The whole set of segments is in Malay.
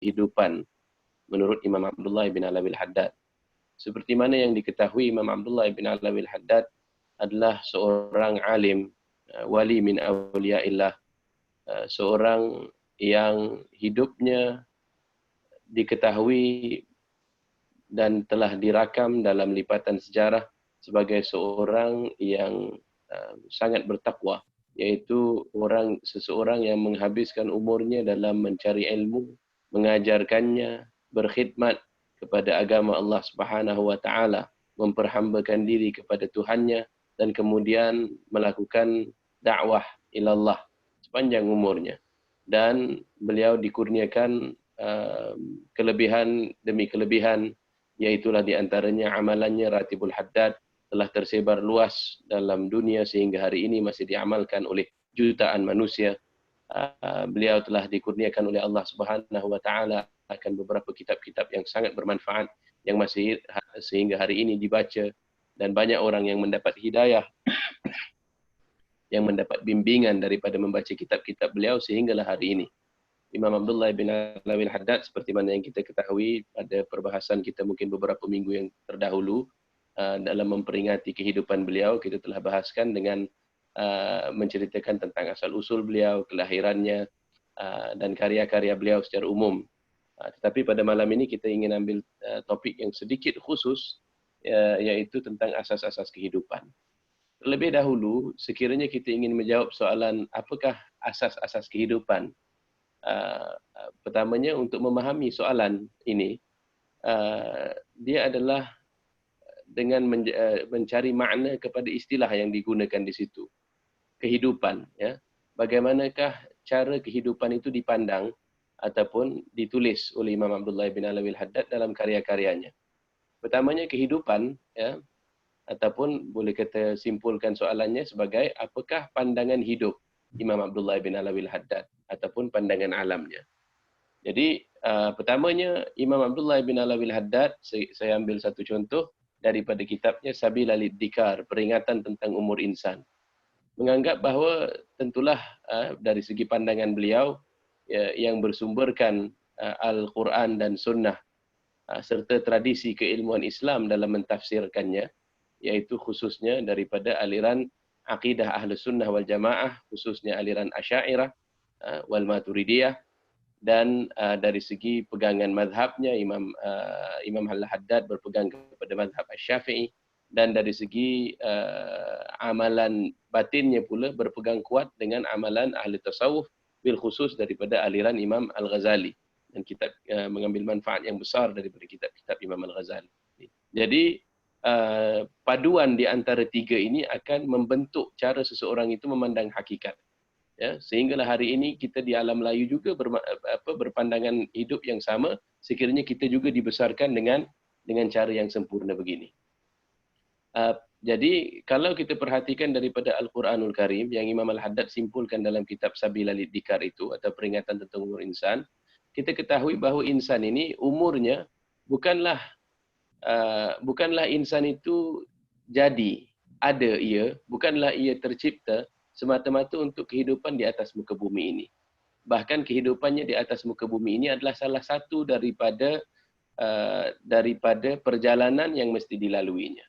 kehidupan menurut Imam Abdullah bin Alawi al-Haddad. Seperti mana yang diketahui, Imam Abdullah bin Alawi al-Haddad adalah seorang alim, wali min awliyaillah, seorang yang hidupnya diketahui dan telah dirakam dalam lipatan sejarah sebagai seorang yang sangat bertakwa, yaitu seseorang yang menghabiskan umurnya dalam mencari ilmu, mengajarkannya, berkhidmat kepada agama Allah Subhanahu wa taala, memperhambakan diri kepada Tuhannya, dan kemudian melakukan dakwah ilallah sepanjang umurnya. Dan beliau dikurniakan kelebihan demi kelebihan, yaitulah di antaranya amalannya Ratibul Haddad telah tersebar luas dalam dunia sehingga hari ini masih diamalkan oleh jutaan manusia. Beliau telah dikurniakan oleh Allah Subhanahu wa taala akan beberapa kitab-kitab yang sangat bermanfaat yang masih sehingga hari ini dibaca, dan banyak orang yang mendapat hidayah, yang mendapat bimbingan daripada membaca kitab-kitab beliau sehinggalah hari ini. Imam Abdullah bin Alawi al-Haddad, seperti mana yang kita ketahui pada perbahasan kita mungkin beberapa minggu yang terdahulu, dalam memperingati kehidupan beliau, kita telah bahaskan dengan menceritakan tentang asal-usul beliau, kelahirannya, dan karya-karya beliau secara umum. Tetapi pada malam ini kita ingin ambil topik yang sedikit khusus, yaitu tentang asas-asas kehidupan. Terlebih dahulu, sekiranya kita ingin menjawab soalan apakah asas-asas kehidupan, pertamanya untuk memahami soalan ini, dia adalah dengan mencari makna kepada istilah yang digunakan di situ. Kehidupan, ya. Bagaimanakah cara kehidupan itu dipandang ataupun ditulis oleh Imam Abdullah bin Alawi al-Haddad dalam karya-karyanya. Pertamanya kehidupan, ya, ataupun boleh kita simpulkan soalannya sebagai apakah pandangan hidup Imam Abdullah bin Alawi al-Haddad ataupun pandangan alamnya. Jadi pertamanya Imam Abdullah bin Alawi al-Haddad, saya ambil satu contoh daripada kitabnya Sabil al-Iddikar, peringatan tentang umur insan. Menganggap bahawa tentulah dari segi pandangan beliau yang bersumberkan Al-Quran dan Sunnah serta tradisi keilmuan Islam dalam mentafsirkannya, yaitu khususnya daripada aliran akidah Ahlus Sunnah wal Jamaah, khususnya aliran Asy'ariyah wal Maturidiyah, dan dari segi pegangan mazhabnya Imam Al-Haddad berpegang kepada mazhab Asy-Syafi'i, dan dari segi amalan batinnya pula berpegang kuat dengan amalan ahli tasawuf, bil khusus daripada aliran Imam Al-Ghazali, dan kitab mengambil manfaat yang besar daripada kitab-kitab Imam Al-Ghazali. Jadi paduan di antara tiga ini akan membentuk cara seseorang itu memandang hakikat. Ya, sehinggalah hari ini kita di alam Melayu juga berpandangan hidup yang sama, sekiranya kita juga dibesarkan dengan cara yang sempurna begini. Jadi kalau kita perhatikan daripada Al-Quranul Karim yang Imam Al-Haddad simpulkan dalam kitab Sabil al-Iddikar itu, atau peringatan tentang umur insan, kita ketahui bahawa insan ini umurnya bukanlah insan itu jadi, ada ia, bukanlah ia tercipta semata-mata untuk kehidupan di atas muka bumi ini. Bahkan kehidupannya di atas muka bumi ini adalah salah satu daripada perjalanan yang mesti dilaluinya.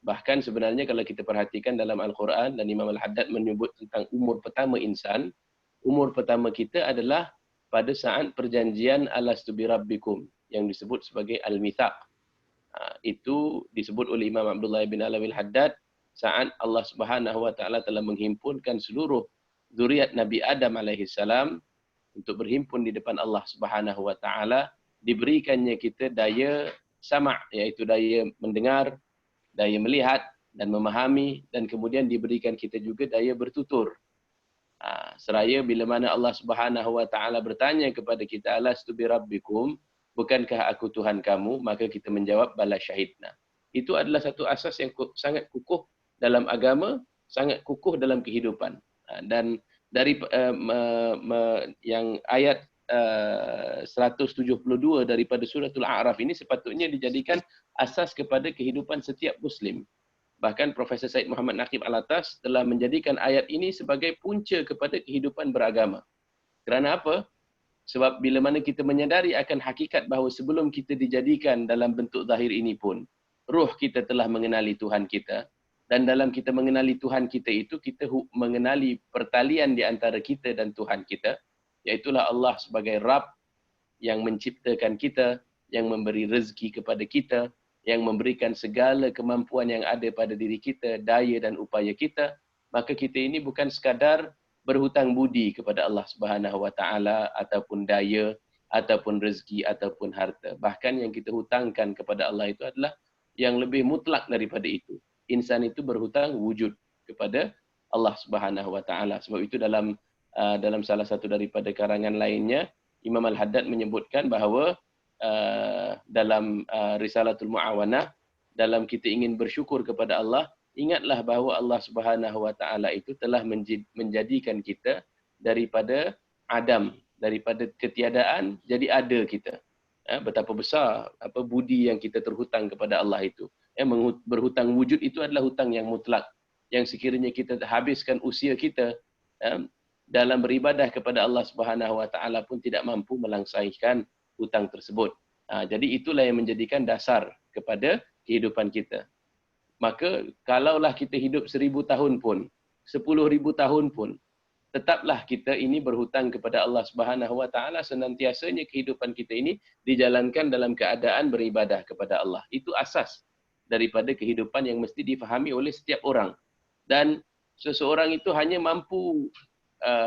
Bahkan sebenarnya kalau kita perhatikan dalam Al-Quran, dan Imam Al-Haddad menyebut tentang umur pertama insan, umur pertama kita adalah pada saat perjanjian alastu bi rabbikum yang disebut sebagai Al-Mitsaq. Itu disebut oleh Imam Abdullah bin Alawi al-Haddad saat Allah Subhanahu wa taala telah menghimpunkan seluruh zuriat Nabi Adam alaihi salam untuk berhimpun di depan Allah Subhanahu wa taala, diberikannya kita daya sama', iaitu daya mendengar, daya melihat dan memahami, dan kemudian diberikan kita juga daya bertutur. Seraya bila mana Allah Subhanahu wa taala bertanya kepada kita, alastu bi rabbikum, bukankah aku Tuhan kamu? Maka kita menjawab, bala syahidna. Itu adalah satu asas yang sangat kukuh dalam agama, sangat kukuh dalam kehidupan. Dan dari yang ayat 172 daripada suratul A'raf ini sepatutnya dijadikan asas kepada kehidupan setiap Muslim. Bahkan Profesor Said Muhammad Naqib Alatas telah menjadikan ayat ini sebagai punca kepada kehidupan beragama. Kerana apa? Sebab bila mana kita menyadari akan hakikat bahawa sebelum kita dijadikan dalam bentuk zahir ini pun, ruh kita telah mengenali Tuhan kita. Dan dalam kita mengenali Tuhan kita itu, kita mengenali pertalian di antara kita dan Tuhan kita. Iaitulah Allah sebagai Rabb yang menciptakan kita, yang memberi rezeki kepada kita, yang memberikan segala kemampuan yang ada pada diri kita, daya dan upaya kita. Maka kita ini bukan sekadar berhutang budi kepada Allah Subhanahu Wa Taala ataupun daya, ataupun rezeki, ataupun harta. Bahkan yang kita hutangkan kepada Allah itu adalah yang lebih mutlak daripada itu. Insan itu berhutang wujud kepada Allah Subhanahu Wa Taala. Sebab itu dalam salah satu daripada karangan lainnya, Imam Al-Haddad menyebutkan bahawa dalam Risalatul Mu'awanah, dalam kita ingin bersyukur kepada Allah, ingatlah bahawa Allah Subhanahu Wa Taala itu telah menjadikan kita daripada adam, daripada ketiadaan jadi ada kita. Betapa besar budi yang kita terhutang kepada Allah itu. Berhutang wujud itu adalah hutang yang mutlak, yang sekiranya kita habiskan usia kita dalam beribadah kepada Allah Subhanahu Wa Taala pun tidak mampu melangsaikan hutang tersebut. Jadi itulah yang menjadikan dasar kepada kehidupan kita. Maka kalaulah kita hidup 1000 tahun pun, 10,000 tahun pun, tetaplah kita ini berhutang kepada Allah Subhanahu Wa Taala. Senantiasanya kehidupan kita ini dijalankan dalam keadaan beribadah kepada Allah. Itu asas daripada kehidupan yang mesti difahami oleh setiap orang. Dan seseorang itu hanya mampu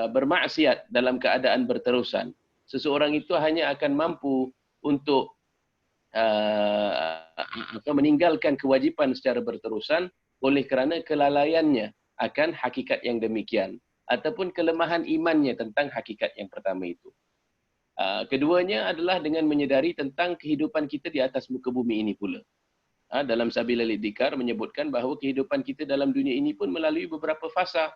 bermaksiat dalam keadaan berterusan. Seseorang itu hanya akan mampu untuk meninggalkan kewajipan secara berterusan oleh kerana kelalaiannya akan hakikat yang demikian, ataupun kelemahan imannya tentang hakikat yang pertama itu. Keduanya adalah dengan menyedari tentang kehidupan kita di atas muka bumi ini pula. Dalam Sabilal Idzikar menyebutkan bahawa kehidupan kita dalam dunia ini pun melalui beberapa fasa.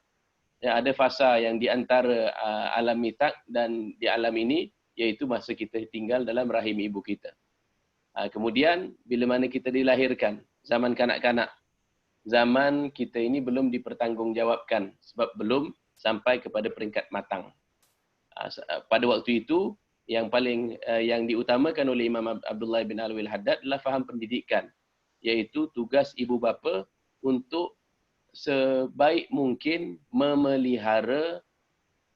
Ada fasa yang di antara alam mitak dan di alam ini, iaitu masa kita tinggal dalam rahim ibu kita. Kemudian bila mana kita dilahirkan, zaman kanak-kanak, zaman kita ini belum dipertanggungjawabkan sebab belum sampai kepada peringkat matang. Pada waktu itu yang diutamakan oleh Imam Abdullah bin Alwi Al-Haddad adalah faham pendidikan, iaitu tugas ibu bapa untuk sebaik mungkin memelihara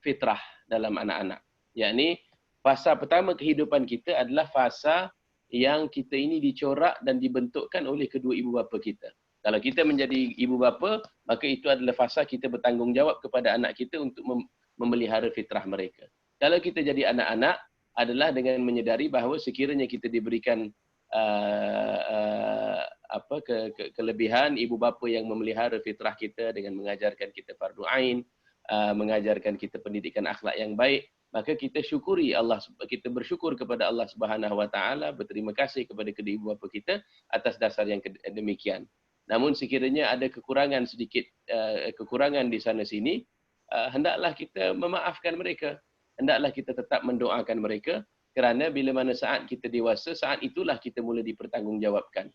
fitrah dalam anak-anak. Yakni fasa pertama kehidupan kita adalah fasa yang kita ini dicorak dan dibentukkan oleh kedua ibu bapa kita. Kalau kita menjadi ibu bapa, maka itu adalah fasa kita bertanggungjawab kepada anak kita untuk memelihara fitrah mereka. Kalau kita jadi anak-anak, adalah dengan menyedari bahawa sekiranya kita diberikan kelebihan ibu bapa yang memelihara fitrah kita dengan mengajarkan kita fardu ain, mengajarkan kita pendidikan akhlak yang baik, maka kita syukuri Allah, kita bersyukur kepada Allah Subhanahu Wa Taala, berterima kasih kepada kedua ibu bapa kita atas dasar yang demikian. Namun sekiranya ada kekurangan sedikit, kekurangan di sana sini, hendaklah kita memaafkan mereka, hendaklah kita tetap mendoakan mereka, kerana bila mana saat kita dewasa, saat itulah kita mula dipertanggungjawabkan.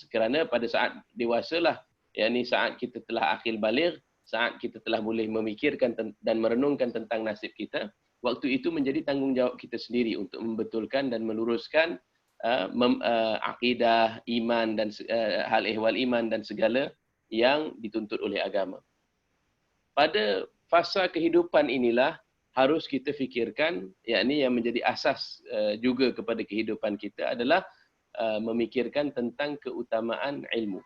Kerana pada saat dewasalah, yakni saat kita telah akil baligh, saat kita telah boleh memikirkan dan merenungkan tentang nasib kita, waktu itu menjadi tanggungjawab kita sendiri untuk membetulkan dan meluruskan akidah, iman dan hal ehwal iman dan segala yang dituntut oleh agama. Pada fasa kehidupan inilah harus kita fikirkan, yakni yang menjadi asas juga kepada kehidupan kita adalah memikirkan tentang keutamaan ilmu.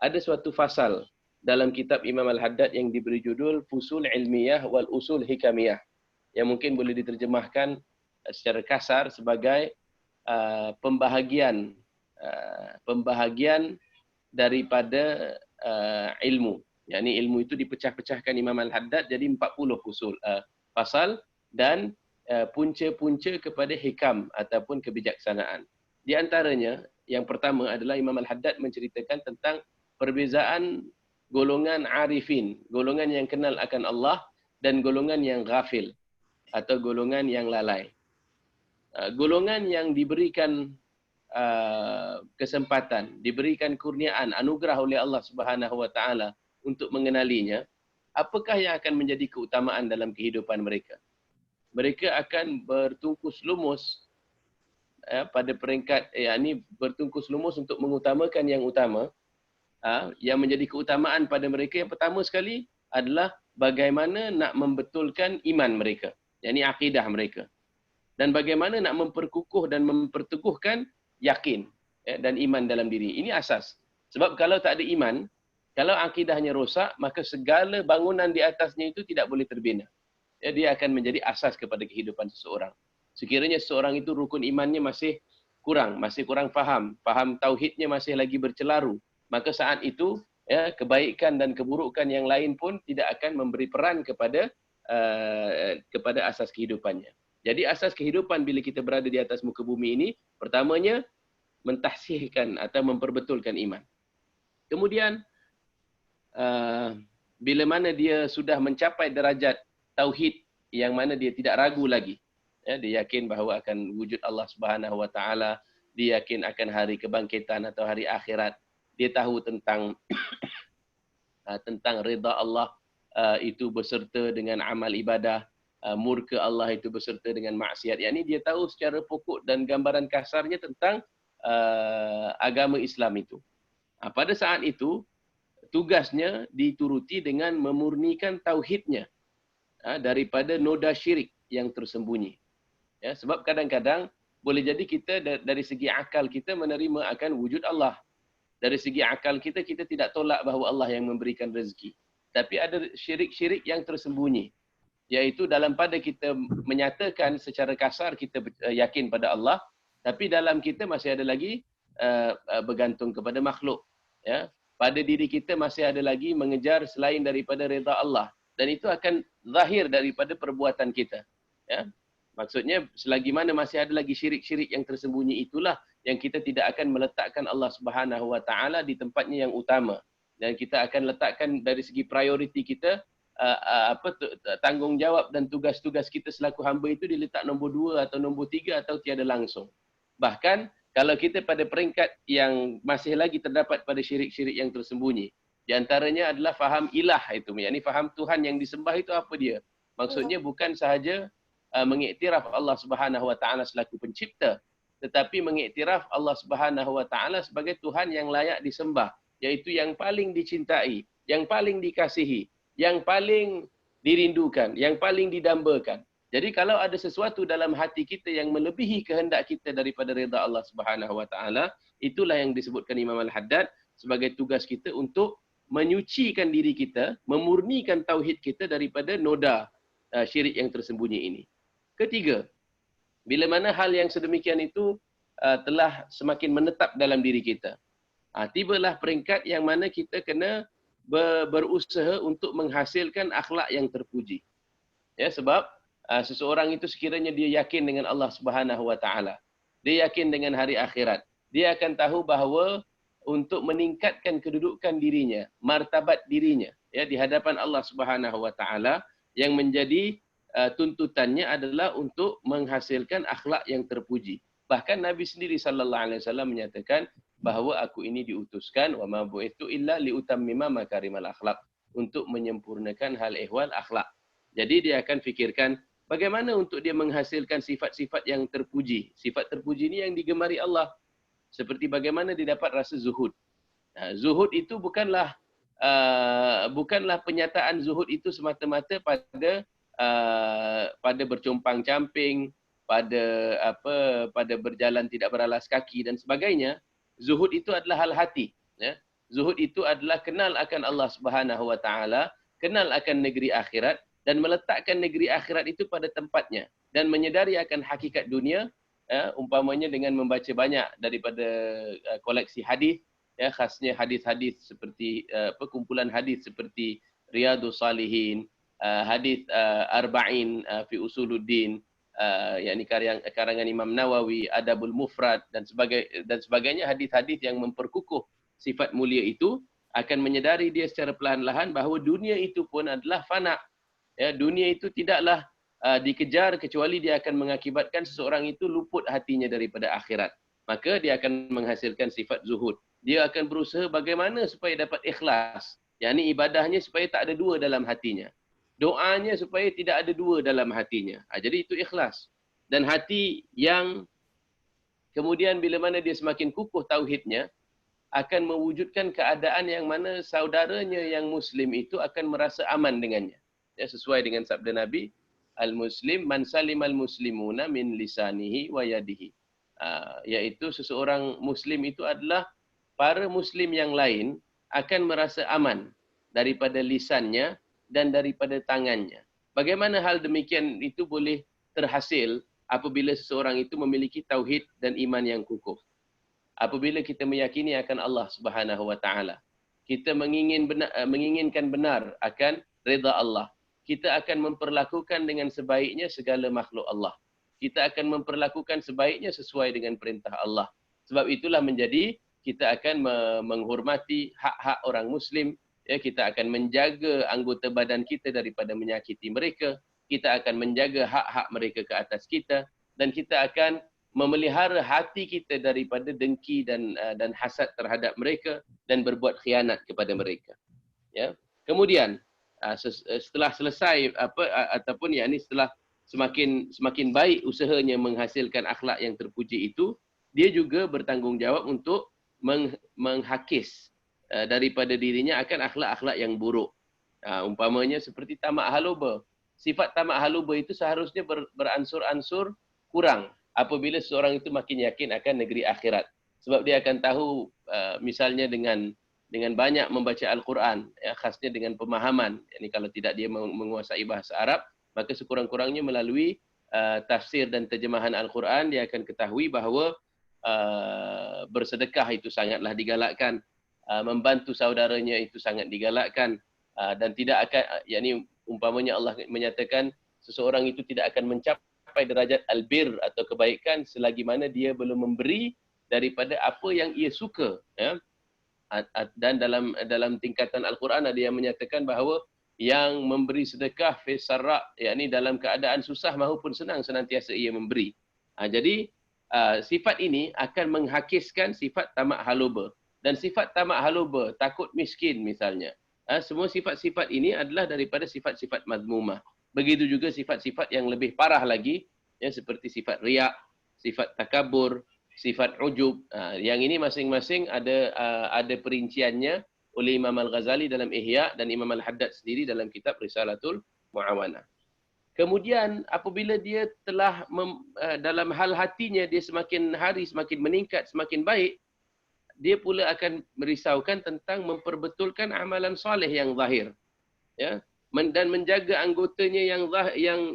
Ada suatu fasal dalam kitab Imam Al-Haddad yang diberi judul Fusul Ilmiyah wal Usul Hikamiyah, yang mungkin boleh diterjemahkan secara kasar sebagai pembahagian daripada ilmu. Yakni ilmu itu dipecah-pecahkan Imam Al-Haddad jadi 40 fusul, pasal dan punca-punca kepada hikam ataupun kebijaksanaan. Di antaranya, yang pertama adalah Imam Al-Haddad menceritakan tentang perbezaan golongan arifin, golongan yang kenal akan Allah, dan golongan yang ghafil atau golongan yang lalai. Golongan yang diberikan kesempatan, diberikan kurniaan, anugerah oleh Allah Subhanahu Wa Taala untuk mengenalinya, apakah yang akan menjadi keutamaan dalam kehidupan mereka? mereka akan bertungkus lumus pada peringkat yakni bertungkus lumus untuk mengutamakan yang utama. Yang menjadi keutamaan pada mereka yang pertama sekali adalah bagaimana nak membetulkan iman mereka, yakni akidah mereka, dan bagaimana nak memperkukuh dan memperteguhkan yakin dan iman dalam diri. Ini asas. Sebab kalau tak ada iman, kalau akidahnya rosak, maka segala bangunan di atasnya itu tidak boleh terbina. Dia akan menjadi asas kepada kehidupan seseorang. Sekiranya seseorang itu rukun imannya masih kurang faham tauhidnya masih lagi bercelaru, maka saat itu kebaikan dan keburukan yang lain pun tidak akan memberi peran kepada asas kehidupannya. Jadi asas kehidupan bila kita berada di atas muka bumi ini, pertamanya mentahsihkan atau memperbetulkan iman. Kemudian bila mana dia sudah mencapai derajat tauhid yang mana dia tidak ragu lagi, dia yakin bahawa akan wujud Allah Subhanahu Wa Taala, dia yakin akan hari kebangkitan atau hari akhirat, dia tahu tentang redha Allah itu berserta dengan amal ibadah, murka Allah itu berserta dengan maksiat. Yakni dia tahu secara pokok dan gambaran kasarnya tentang agama Islam itu. Pada saat itu tugasnya dituruti dengan memurnikan tauhidnya daripada noda syirik yang tersembunyi. Sebab kadang-kadang boleh jadi kita dari segi akal kita menerima akan wujud Allah. Dari segi akal kita tidak tolak bahawa Allah yang memberikan rezeki. Tapi ada syirik-syirik yang tersembunyi. Iaitu dalam pada kita menyatakan secara kasar kita yakin pada Allah, tapi dalam kita masih ada lagi bergantung kepada makhluk. Pada diri kita masih ada lagi mengejar selain daripada redha Allah. Dan itu akan zahir daripada perbuatan kita. Maksudnya selagi mana masih ada lagi syirik-syirik yang tersembunyi, itulah yang kita tidak akan meletakkan Allah Subhanahu Wa Taala di tempatnya yang utama, dan kita akan letakkan dari segi prioriti kita tanggungjawab dan tugas-tugas kita selaku hamba itu diletak nombor 2 atau nombor 3 atau tiada langsung. Bahkan kalau kita pada peringkat yang masih lagi terdapat pada syirik-syirik yang tersembunyi, di antaranya adalah faham ilah itu, yakni faham Tuhan yang disembah itu apa dia. Maksudnya bukan sahaja mengiktiraf Allah Subhanahu Wa Taala selaku pencipta, tetapi mengiktiraf Allah Subhanahu Wa Taala sebagai Tuhan yang layak disembah, iaitu yang paling dicintai, yang paling dikasihi, yang paling dirindukan, yang paling didambakan. Jadi kalau ada sesuatu dalam hati kita yang melebihi kehendak kita daripada redha Allah Subhanahu Wa Taala, itulah yang disebutkan Imam Al-Haddad sebagai tugas kita untuk menyucikan diri kita, memurnikan tauhid kita daripada noda syirik yang tersembunyi ini. Ketiga, bila mana hal yang sedemikian itu telah semakin menetap dalam diri kita, tibalah peringkat yang mana kita kena berusaha untuk menghasilkan akhlak yang terpuji. Sebab seseorang itu sekiranya dia yakin dengan Allah Subhanahu Wa Taala, dia yakin dengan hari akhirat, dia akan tahu bahawa untuk meningkatkan kedudukan dirinya, martabat dirinya di hadapan Allah Subhanahu Wa Taala, yang menjadi tuntutannya adalah untuk menghasilkan akhlak yang terpuji. Bahkan Nabi sendiri sallallahu alaihi wasallam menyatakan bahawa aku ini diutuskan wa ma bu'itsu illa liutammima makarimal akhlak, untuk menyempurnakan hal ehwal akhlak. Jadi dia akan fikirkan bagaimana untuk dia menghasilkan sifat-sifat yang terpuji. Sifat terpuji ini yang digemari Allah. Seperti bagaimana dia dapat rasa zuhud. Zuhud itu bukanlah penyataan zuhud itu semata-mata pada bercompang-camping, pada berjalan tidak beralas kaki dan sebagainya. Zuhud itu adalah hal hati. Zuhud itu adalah kenal akan Allah Subhanahu Wa Taala, kenal akan negeri akhirat, dan meletakkan negeri akhirat itu pada tempatnya, dan menyedari akan hakikat dunia, umpamanya dengan membaca banyak daripada koleksi hadis, khasnya hadis-hadis seperti kumpulan hadis seperti Riyadhus Salihin, hadis Arba'in fi Usuluddin, yakni karangan Imam Nawawi, Adabul Mufrad dan sebagainya, hadis-hadis yang memperkukuh sifat mulia itu, akan menyedari dia secara perlahan-lahan bahawa dunia itu pun adalah fana. Dunia itu tidaklah dikejar kecuali dia akan mengakibatkan seseorang itu luput hatinya daripada akhirat. Maka dia akan menghasilkan sifat zuhud. Dia akan berusaha bagaimana supaya dapat ikhlas, yakni ibadahnya supaya tak ada dua dalam hatinya. doanya supaya tidak ada dua dalam hatinya. Jadi itu ikhlas. Dan hati yang kemudian bila mana dia semakin kukuh tauhidnya, akan mewujudkan keadaan yang mana saudaranya yang Muslim itu akan merasa aman dengannya. Ya, sesuai dengan sabda Nabi, Al-Muslim man salimal muslimuna min lisanihi wa yadihi. Iaitu seseorang Muslim itu adalah para Muslim yang lain akan merasa aman daripada lisannya dan daripada tangannya. Bagaimana hal demikian itu boleh terhasil apabila seseorang itu memiliki tauhid dan iman yang kukuh? Apabila kita meyakini akan Allah Subhanahu wa taala, kita menginginkan benar akan redha Allah. Kita akan memperlakukan dengan sebaiknya segala makhluk Allah. Kita akan memperlakukan sebaiknya sesuai dengan perintah Allah. Sebab itulah menjadi kita akan menghormati hak-hak orang Muslim. Ya, kita akan menjaga anggota badan kita daripada menyakiti mereka. Kita akan menjaga hak-hak mereka ke atas kita. Dan kita akan memelihara hati kita daripada dengki dan hasad terhadap mereka dan berbuat khianat kepada mereka. Ya. Kemudian setelah selesai ataupun yakni setelah semakin baik usahanya menghasilkan akhlak yang terpuji itu, dia juga bertanggungjawab untuk menghakis daripada dirinya akan akhlak-akhlak yang buruk. Umpamanya seperti tamak haluba. Sifat tamak haluba itu seharusnya beransur-ansur kurang apabila seorang itu makin yakin akan negeri akhirat. Sebab dia akan tahu misalnya dengan banyak membaca Al-Quran, ya, khasnya dengan pemahaman. Yani kalau tidak dia menguasai bahasa Arab, maka sekurang-kurangnya melalui tafsir dan terjemahan Al-Quran, dia akan ketahui bahawa bersedekah itu sangatlah digalakkan, membantu saudaranya itu sangat digalakkan, dan tidak akan, yakni umpamanya Allah menyatakan seseorang itu tidak akan mencapai derajat albir atau kebaikan selagi mana dia belum memberi daripada apa yang ia suka, ya. Dan dalam tingkatan Al-Quran ada yang menyatakan bahawa yang memberi sedekah fi sarra, yakni dalam keadaan susah maupun senang senantiasa ia memberi. Jadi sifat ini akan menghakiskan sifat tamak haluba. Dan sifat tamak haluba, takut miskin misalnya. Semua sifat-sifat ini adalah daripada sifat-sifat mazmumah. Begitu juga sifat-sifat yang lebih parah lagi, ya, seperti sifat riak, sifat takabur, sifat ujub. Yang ini masing-masing ada perinciannya oleh Imam Al-Ghazali dalam Ihya dan Imam Al-Haddad sendiri dalam kitab Risalatul Mu'awanah. Kemudian apabila dia telah dalam hal hatinya dia semakin hari semakin meningkat, semakin baik, dia pula akan merisaukan tentang memperbetulkan amalan soleh yang zahir, ya, dan menjaga anggotanya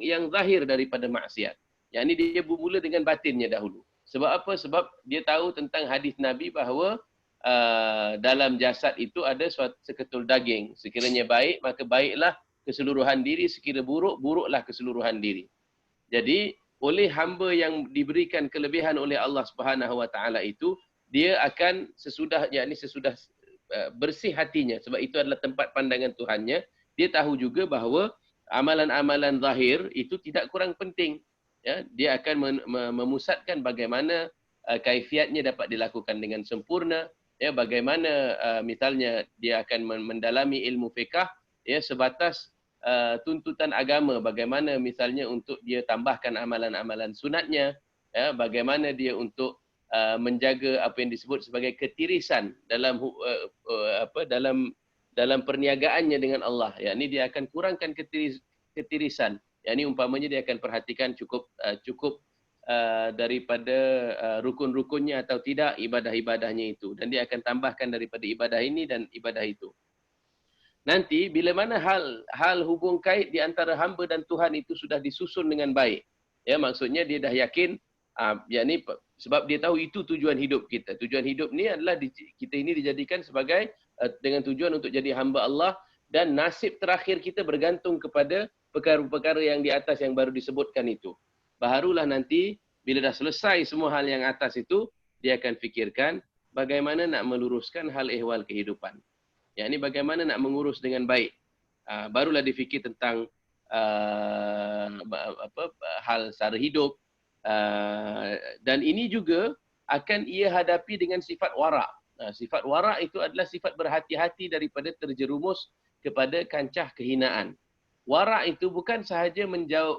yang zahir daripada maksiat. Yang ini dia bermula dengan batinnya dahulu. Sebab apa? Sebab dia tahu tentang hadis Nabi bahawa dalam jasad itu ada seketul daging. Sekiranya baik, maka baiklah keseluruhan diri. Sekiranya buruk, buruklah keseluruhan diri. Jadi, oleh hamba yang diberikan kelebihan oleh Allah Subhanahu Wa Taala itu, dia akan sesudah bersih hatinya. Sebab itu adalah tempat pandangan Tuhannya. Dia tahu juga bahawa amalan-amalan zahir itu tidak kurang penting. Ya, dia akan memusatkan bagaimana kaifiatnya dapat dilakukan dengan sempurna, ya, bagaimana misalnya dia akan mendalami ilmu fiqh, ya, sebatas tuntutan agama, bagaimana misalnya untuk dia tambahkan amalan-amalan sunatnya, ya, bagaimana dia untuk menjaga apa yang disebut sebagai ketirisan dalam dalam perniagaannya dengan Allah. Ya, ini dia akan kurangkan ketirisan. Yang ini umpamanya dia akan perhatikan cukup daripada rukun-rukunnya atau tidak ibadah-ibadahnya itu. Dan dia akan tambahkan daripada ibadah ini dan ibadah itu. Nanti bila mana hal hubung kait di antara hamba dan Tuhan itu sudah disusun dengan baik. Ya, maksudnya dia dah yakin, yakni sebab dia tahu itu tujuan hidup kita. Tujuan hidup ni adalah kita ini dijadikan sebagai dengan tujuan untuk jadi hamba Allah, dan nasib terakhir kita bergantung kepada perkara-perkara yang di atas yang baru disebutkan itu. Barulah nanti bila dah selesai semua hal yang atas itu, dia akan fikirkan bagaimana nak meluruskan hal ehwal kehidupan. Yang ini bagaimana nak mengurus dengan baik. Barulah difikir tentang hal sara hidup. Dan ini juga akan ia hadapi dengan sifat wara'. Sifat wara' itu adalah sifat berhati-hati daripada terjerumus kepada kancah kehinaan. Wara' itu bukan sahaja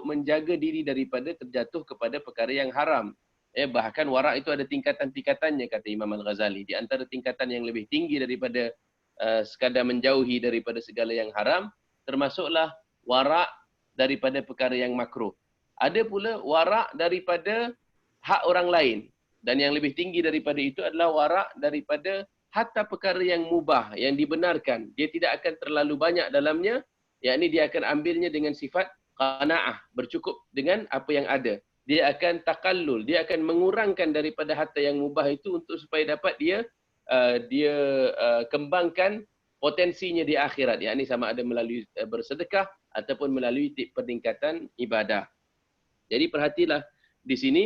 menjaga diri daripada terjatuh kepada perkara yang haram. Bahkan wara' itu ada tingkatan-tingkatannya, kata Imam Al-Ghazali. Di antara tingkatan yang lebih tinggi daripada sekadar menjauhi daripada segala yang haram, termasuklah wara' daripada perkara yang makruh. Ada pula wara' daripada hak orang lain. Dan yang lebih tinggi daripada itu adalah wara' daripada hatta perkara yang mubah, yang dibenarkan. Dia tidak akan terlalu banyak dalamnya, yakni dia akan ambilnya dengan sifat qanaah, bercukup dengan apa yang ada. Dia akan takallul, dia akan mengurangkan daripada harta yang mubah itu untuk supaya dapat dia kembangkan potensinya di akhirat, yakni sama ada melalui bersedekah ataupun melalui peningkatan ibadah. Jadi perhatilah di sini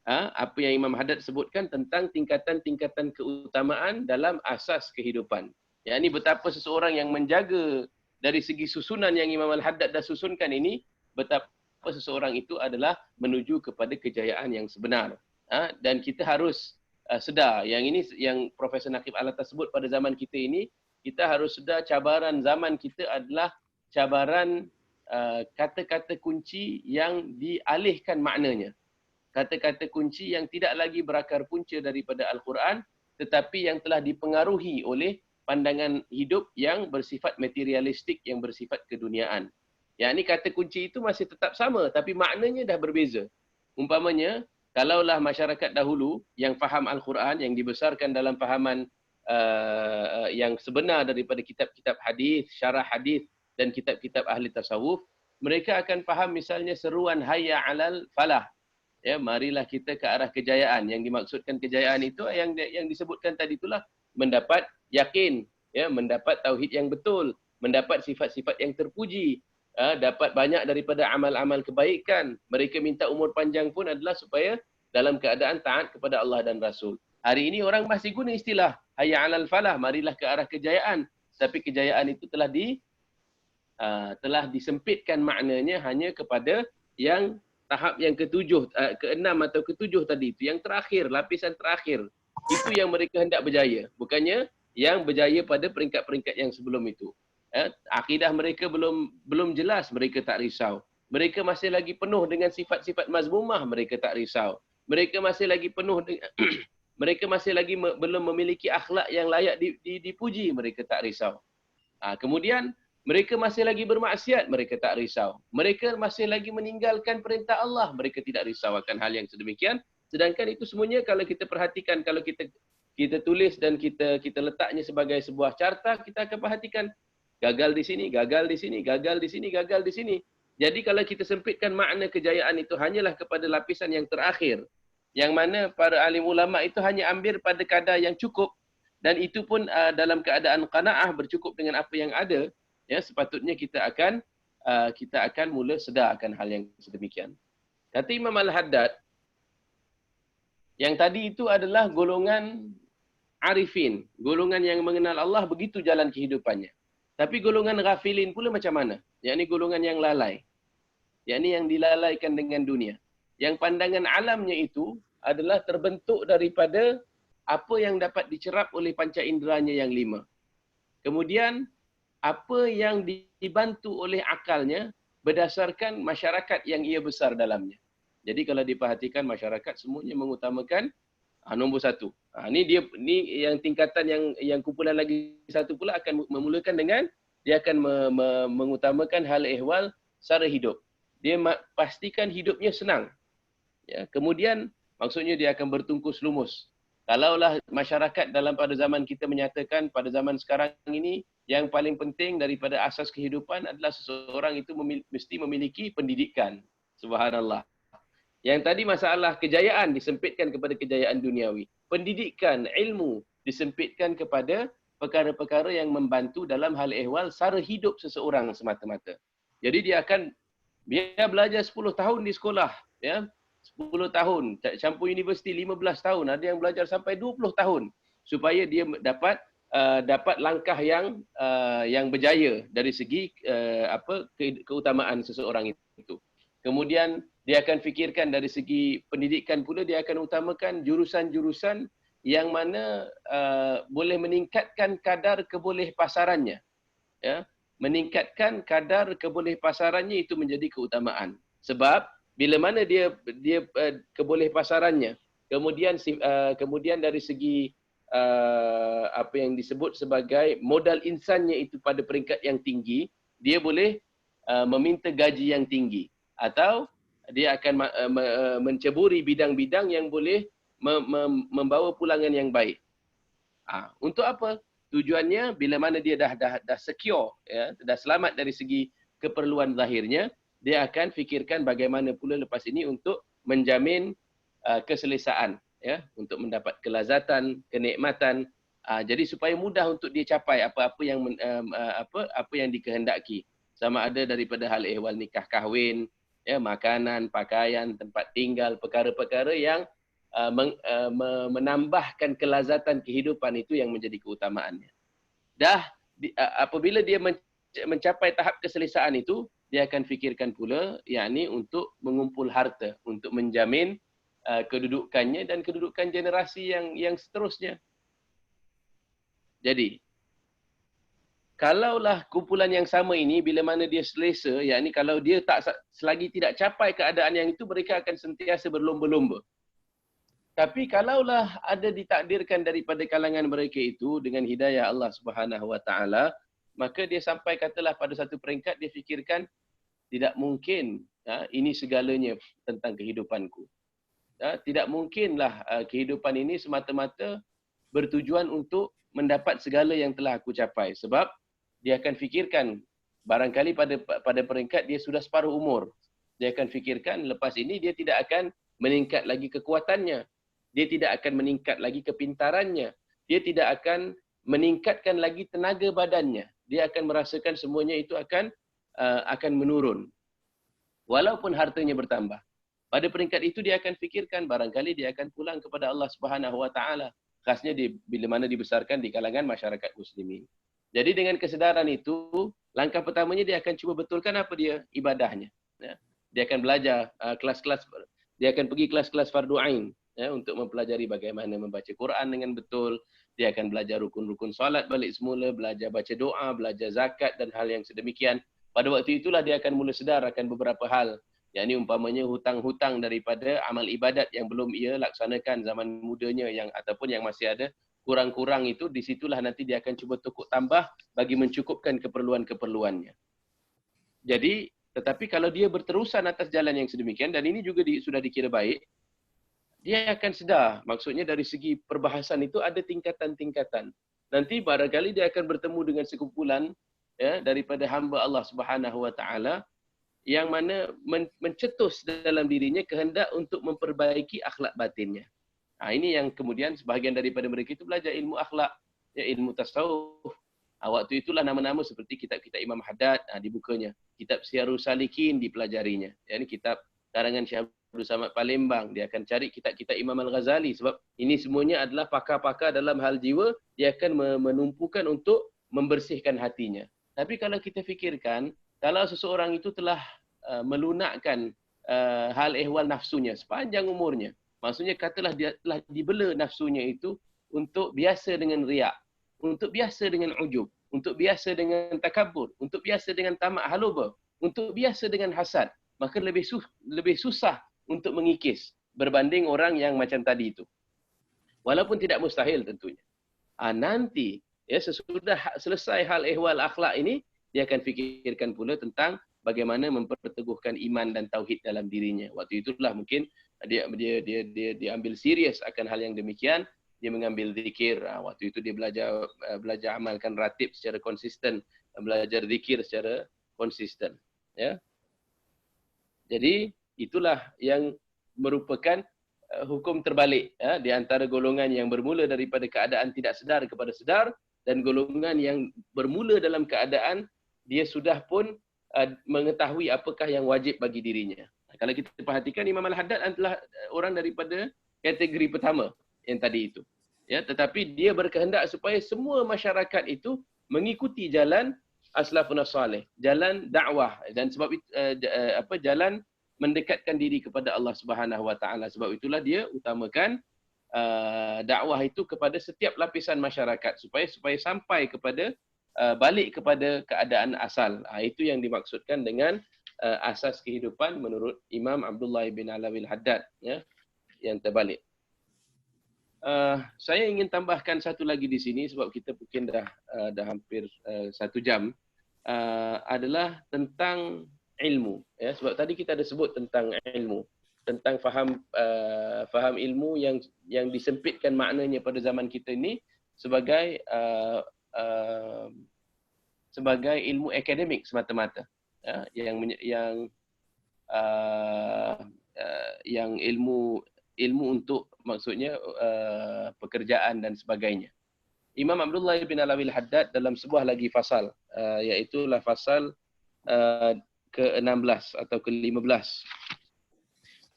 apa yang Imam Haddad sebutkan tentang tingkatan-tingkatan keutamaan dalam asas kehidupan. Yakni betapa seseorang yang menjaga dari segi susunan yang Imam Al-Haddad dah susunkan ini, betapa seseorang itu adalah menuju kepada kejayaan yang sebenar. Dan kita harus sedar, yang ini yang Profesor Naqib Alatas sebut pada zaman kita ini, kita harus sedar cabaran zaman kita adalah cabaran kata-kata kunci yang dialihkan maknanya. Kata-kata kunci yang tidak lagi berakar punca daripada Al-Quran, tetapi yang telah dipengaruhi oleh pandangan hidup yang bersifat materialistik, yang bersifat keduniaan. Yang ini kata kunci itu masih tetap sama, tapi maknanya dah berbeza. Umpamanya, kalaulah masyarakat dahulu yang faham Al-Quran, yang dibesarkan dalam fahaman yang sebenar daripada kitab-kitab hadis, syarah hadis dan kitab-kitab ahli tasawuf, mereka akan faham misalnya seruan hayya alal falah. Ya, marilah kita ke arah kejayaan. Yang dimaksudkan kejayaan itu yang disebutkan tadi itulah mendapat yakin, ya, mendapat tauhid yang betul, mendapat sifat-sifat yang terpuji, dapat banyak daripada amal-amal kebaikan. Mereka minta umur panjang pun adalah supaya dalam keadaan taat kepada Allah dan Rasul. Hari ini orang masih guna istilah hayya 'alal falah, marilah ke arah kejayaan. Tapi kejayaan itu telah disempitkan maknanya hanya kepada yang tahap yang keenam atau ketujuh tadi itu, yang terakhir, lapisan terakhir. Itu yang mereka hendak berjaya. Bukannya yang berjaya pada peringkat-peringkat yang sebelum itu. Akidah mereka belum jelas, mereka tak risau. Mereka masih lagi penuh dengan sifat-sifat mazmumah, mereka tak risau. Mereka masih lagi penuh dengan mereka masih lagi belum memiliki akhlak yang layak dipuji, mereka tak risau. Kemudian mereka masih lagi bermaksiat, mereka tak risau. Mereka masih lagi meninggalkan perintah Allah, mereka tidak risau akan hal yang sedemikian. Sedangkan itu semuanya kalau kita perhatikan, kalau kita tulis dan kita letaknya sebagai sebuah carta, kita akan perhatikan gagal di sini, gagal di sini, gagal di sini, gagal di sini. Jadi kalau kita sempitkan makna kejayaan itu hanyalah kepada lapisan yang terakhir, yang mana para alim ulama itu hanya ambil pada kadar yang cukup, dan itu pun dalam keadaan qanaah, bercukup dengan apa yang ada, ya, sepatutnya kita akan mula sedar akan hal yang sedemikian. Kata Imam Al-Haddad, yang tadi itu adalah golongan arifin, golongan yang mengenal Allah, begitu jalan kehidupannya. Tapi golongan ghafilin pula macam mana? Yakni golongan yang lalai. Yakni yang dilalaikan dengan dunia. Yang pandangan alamnya itu adalah terbentuk daripada apa yang dapat dicerap oleh panca inderanya yang 5. Kemudian apa yang dibantu oleh akalnya berdasarkan masyarakat yang ia besar dalamnya. Jadi kalau diperhatikan, masyarakat semuanya mengutamakan nombor 1. Ini yang tingkatan yang kumpulan lagi satu pula akan memulakan dengan dia akan mengutamakan hal ehwal sara hidup. Dia pastikan hidupnya senang. Ya, kemudian maksudnya dia akan bertungkus lumus. Kalaulah masyarakat pada zaman kita menyatakan pada zaman sekarang ini yang paling penting daripada asas kehidupan adalah seseorang itu mesti memiliki pendidikan. Subhanallah. Yang tadi masalah kejayaan disempitkan kepada kejayaan duniawi. Pendidikan, ilmu disempitkan kepada perkara-perkara yang membantu dalam hal ehwal sara hidup seseorang semata-mata. Jadi dia belajar 10 tahun di sekolah, ya. 10 tahun, campur universiti 15 tahun, ada yang belajar sampai 20 tahun supaya dia dapat langkah yang berjaya dari segi keutamaan seseorang itu. Kemudian dia akan fikirkan dari segi pendidikan pula, dia akan utamakan jurusan-jurusan yang mana boleh meningkatkan kadar kebolehpasarannya. Ya. meningkatkan kadar kebolehpasarannya itu menjadi keutamaan. Sebab bila mana dia kebolehpasarannya, kemudian dari segi apa yang disebut sebagai modal insannya itu pada peringkat yang tinggi, dia boleh meminta gaji yang tinggi, atau dia akan menceburi bidang-bidang yang boleh membawa pulangan yang baik. Untuk apa? Tujuannya bila mana dia dah secure, ya, dah selamat dari segi keperluan zahirnya, dia akan fikirkan bagaimana pula lepas ini untuk menjamin keselesaan, ya, untuk mendapat kelazatan, kenikmatan. Jadi supaya mudah untuk dia capai apa yang dikehendaki. Sama ada daripada hal ehwal nikah kahwin, ya, makanan, pakaian, tempat tinggal, perkara-perkara yang menambahkan kelazatan kehidupan itu yang menjadi keutamaannya. Apabila dia mencapai tahap keselesaan itu, dia akan fikirkan pula yakni untuk mengumpul harta untuk menjamin kedudukannya dan kedudukan generasi yang seterusnya. Jadi kalaulah kumpulan yang sama ini bila mana dia selesa, yakni kalau dia selagi tidak capai keadaan yang itu, mereka akan sentiasa berlomba-lomba. Tapi kalaulah ada ditakdirkan daripada kalangan mereka itu dengan hidayah Allah Subhanahu Wa Taala, maka dia sampai katalah pada satu peringkat dia fikirkan tidak mungkin ini segalanya tentang kehidupanku. Tidak mungkinlah kehidupan ini semata-mata bertujuan untuk mendapat segala yang telah aku capai. Sebab dia akan fikirkan barangkali pada peringkat dia sudah separuh umur. Dia akan fikirkan lepas ini dia tidak akan meningkat lagi kekuatannya. Dia tidak akan meningkat lagi kepintarannya. Dia tidak akan meningkatkan lagi tenaga badannya. Dia akan merasakan semuanya itu akan menurun. Walaupun hartanya bertambah. Pada peringkat itu dia akan fikirkan barangkali dia akan pulang kepada Allah Subhanahu Wa Taala. Khasnya bila mana dibesarkan di kalangan masyarakat muslimin. Jadi dengan kesedaran itu, langkah pertamanya dia akan cuba betulkan apa dia ibadahnya. Dia akan belajar dia akan pergi kelas-kelas fardu ain, untuk mempelajari bagaimana membaca Quran dengan betul. Dia akan belajar rukun-rukun solat balik semula, belajar baca doa, belajar zakat dan hal yang sedemikian. Pada waktu itulah dia akan mula sedar akan beberapa hal. Yakni umpamanya hutang-hutang daripada amal ibadat yang belum ia laksanakan zaman mudanya ataupun yang masih ada kurang-kurang itu, di situlah nanti dia akan cuba tukuk tambah bagi mencukupkan keperluan-keperluannya. Jadi, tetapi kalau dia berterusan atas jalan yang sedemikian, dan ini juga sudah dikira baik, dia akan sedar. Maksudnya dari segi perbahasan itu ada tingkatan-tingkatan. Nanti barangkali dia akan bertemu dengan sekumpulan daripada hamba Allah Subhanahu Wa Taala yang mana mencetus dalam dirinya kehendak untuk memperbaiki akhlak batinnya. Ini yang kemudian sebahagian daripada mereka itu belajar ilmu akhlak, ilmu tasawuf. Waktu itulah nama-nama seperti kitab-kitab Imam Haddad dibukanya. Kitab Syiarus Salikin dipelajarinya. Ini kitab karangan Syekh Abdul Samad Palembang. Dia akan cari kitab-kitab Imam Al-Ghazali. Sebab ini semuanya adalah pakar-pakar dalam hal jiwa. Dia akan menumpukan untuk membersihkan hatinya. Tapi kalau kita fikirkan, kalau seseorang itu telah melunakkan hal ehwal nafsunya sepanjang umurnya, maksudnya katalah dia telah dibela nafsunya itu untuk biasa dengan riak, untuk biasa dengan ujub, untuk biasa dengan takabur, untuk biasa dengan tamak haluba, untuk biasa dengan hasad, maka lebih susah untuk mengikis berbanding orang yang macam tadi itu. Walaupun tidak mustahil tentunya. Nanti sesudah selesai hal ehwal akhlak ini, dia akan fikirkan pula tentang bagaimana memperteguhkan iman dan tauhid dalam dirinya. Waktu itulah mungkin dia ambil serius akan hal yang demikian. Dia mengambil zikir. Waktu itu dia belajar amalkan ratib secara konsisten, belajar zikir secara konsisten. Ya. Jadi itulah yang merupakan hukum terbalik di antara golongan yang bermula daripada keadaan tidak sedar kepada sedar, dan golongan yang bermula dalam keadaan dia sudah pun mengetahui apakah yang wajib bagi dirinya. Kalau kita perhatikan, Imam Al-Haddad adalah orang daripada kategori pertama yang tadi itu. Tetapi dia berkehendak supaya semua masyarakat itu mengikuti jalan as-salafun as-salih, jalan dakwah, dan sebab jalan mendekatkan diri kepada Allah Subhanahu Wa Taala. Sebab itulah dia utamakan dakwah itu kepada setiap lapisan masyarakat supaya sampai kepada balik kepada keadaan asal. Itu yang dimaksudkan dengan asas kehidupan menurut Imam Abdullah bin Alawi Al-Haddad, ya, yang terbalik. Saya ingin tambahkan satu lagi di sini sebab kita mungkin dah hampir 1 jam, adalah tentang ilmu, ya, sebab tadi kita ada sebut tentang ilmu, tentang faham ilmu yang disempitkan maknanya pada zaman kita ini sebagai sebagai ilmu akademik semata-mata, ya, yang ilmu untuk maksudnya pekerjaan dan sebagainya. Imam Abdullah bin Alawi Al-Haddad dalam sebuah lagi fasal, iaitulah fasal ke-16 atau ke-15,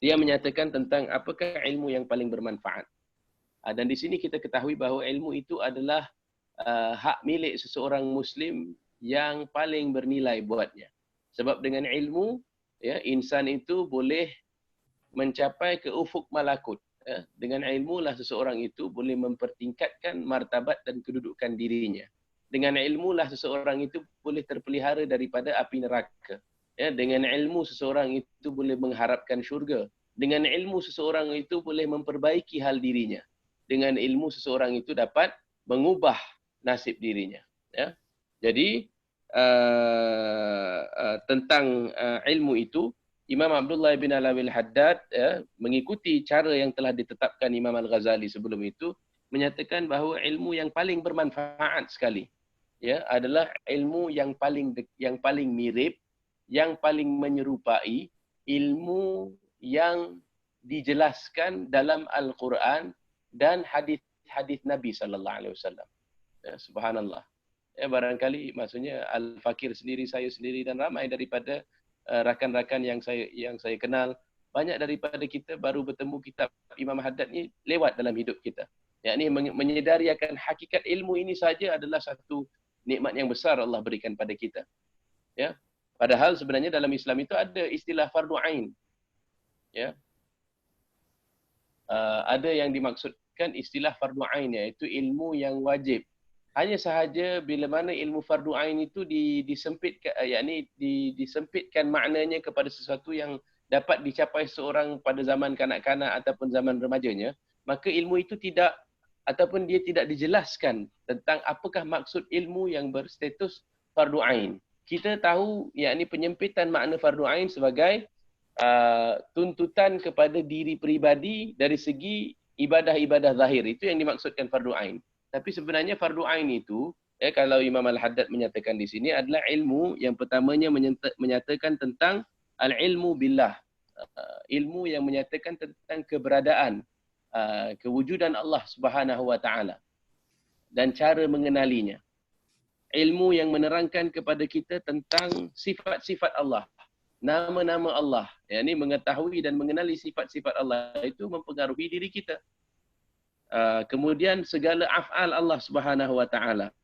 dia menyatakan tentang apakah ilmu yang paling bermanfaat. Dan di sini kita ketahui bahawa ilmu itu adalah hak milik seseorang Muslim yang paling bernilai buatnya. Sebab dengan ilmu, ya, insan itu boleh mencapai ke ufuk malakut. Ya. Dengan ilmu lah seseorang itu boleh mempertingkatkan martabat dan kedudukan dirinya. Dengan ilmu lah seseorang itu boleh terpelihara daripada api neraka. Ya. Dengan ilmu seseorang itu boleh mengharapkan syurga. Dengan ilmu seseorang itu boleh memperbaiki hal dirinya. Dengan ilmu seseorang itu dapat mengubah nasib dirinya. Ya. Jadi tentang ilmu itu, Imam Abdullah bin Alawi Al-Haddad, ya, mengikuti cara yang telah ditetapkan Imam Al-Ghazali sebelum itu, menyatakan bahawa ilmu yang paling bermanfaat sekali, ya, adalah ilmu yang paling mirip, yang paling menyerupai ilmu yang dijelaskan dalam Al-Quran dan hadis Nabi sallallahu alaihi wasallam. Ya, subhanallah. Ya, barangkali maksudnya Al-Fakir sendiri, saya sendiri dan ramai daripada rakan-rakan yang saya kenal, banyak daripada kita baru bertemu kitab Imam Haddad ni lewat dalam hidup kita. Yakni menyedari akan hakikat ilmu ini saja adalah satu nikmat yang besar Allah berikan pada kita. Ya. Padahal sebenarnya dalam Islam itu ada istilah fardu ain. Ya. Ada yang dimaksudkan istilah fardu ain, iaitu ilmu yang wajib. Hanya sahaja bila mana ilmu fardu ain itu disempitkan, yakni disempitkan maknanya kepada sesuatu yang dapat dicapai seorang pada zaman kanak-kanak ataupun zaman remajanya, maka ilmu itu tidak ataupun dia tidak dijelaskan tentang apakah maksud ilmu yang berstatus fardu ain. Kita tahu yakni penyempitan makna fardu ain sebagai tuntutan kepada diri peribadi dari segi ibadah-ibadah zahir. Itu yang dimaksudkan fardu ain. Tapi sebenarnya fardu ain itu, kalau Imam Al-Haddad menyatakan di sini, adalah ilmu yang pertamanya menyatakan tentang al-ilmu billah. Ilmu yang menyatakan tentang keberadaan, kewujudan Allah Subhanahu wa taala dan cara mengenalinya. Ilmu yang menerangkan kepada kita tentang sifat-sifat Allah, nama-nama Allah. Yakni mengetahui dan mengenali sifat-sifat Allah itu mempengaruhi diri kita. Kemudian segala af'al Allah Subhanahu wa taala,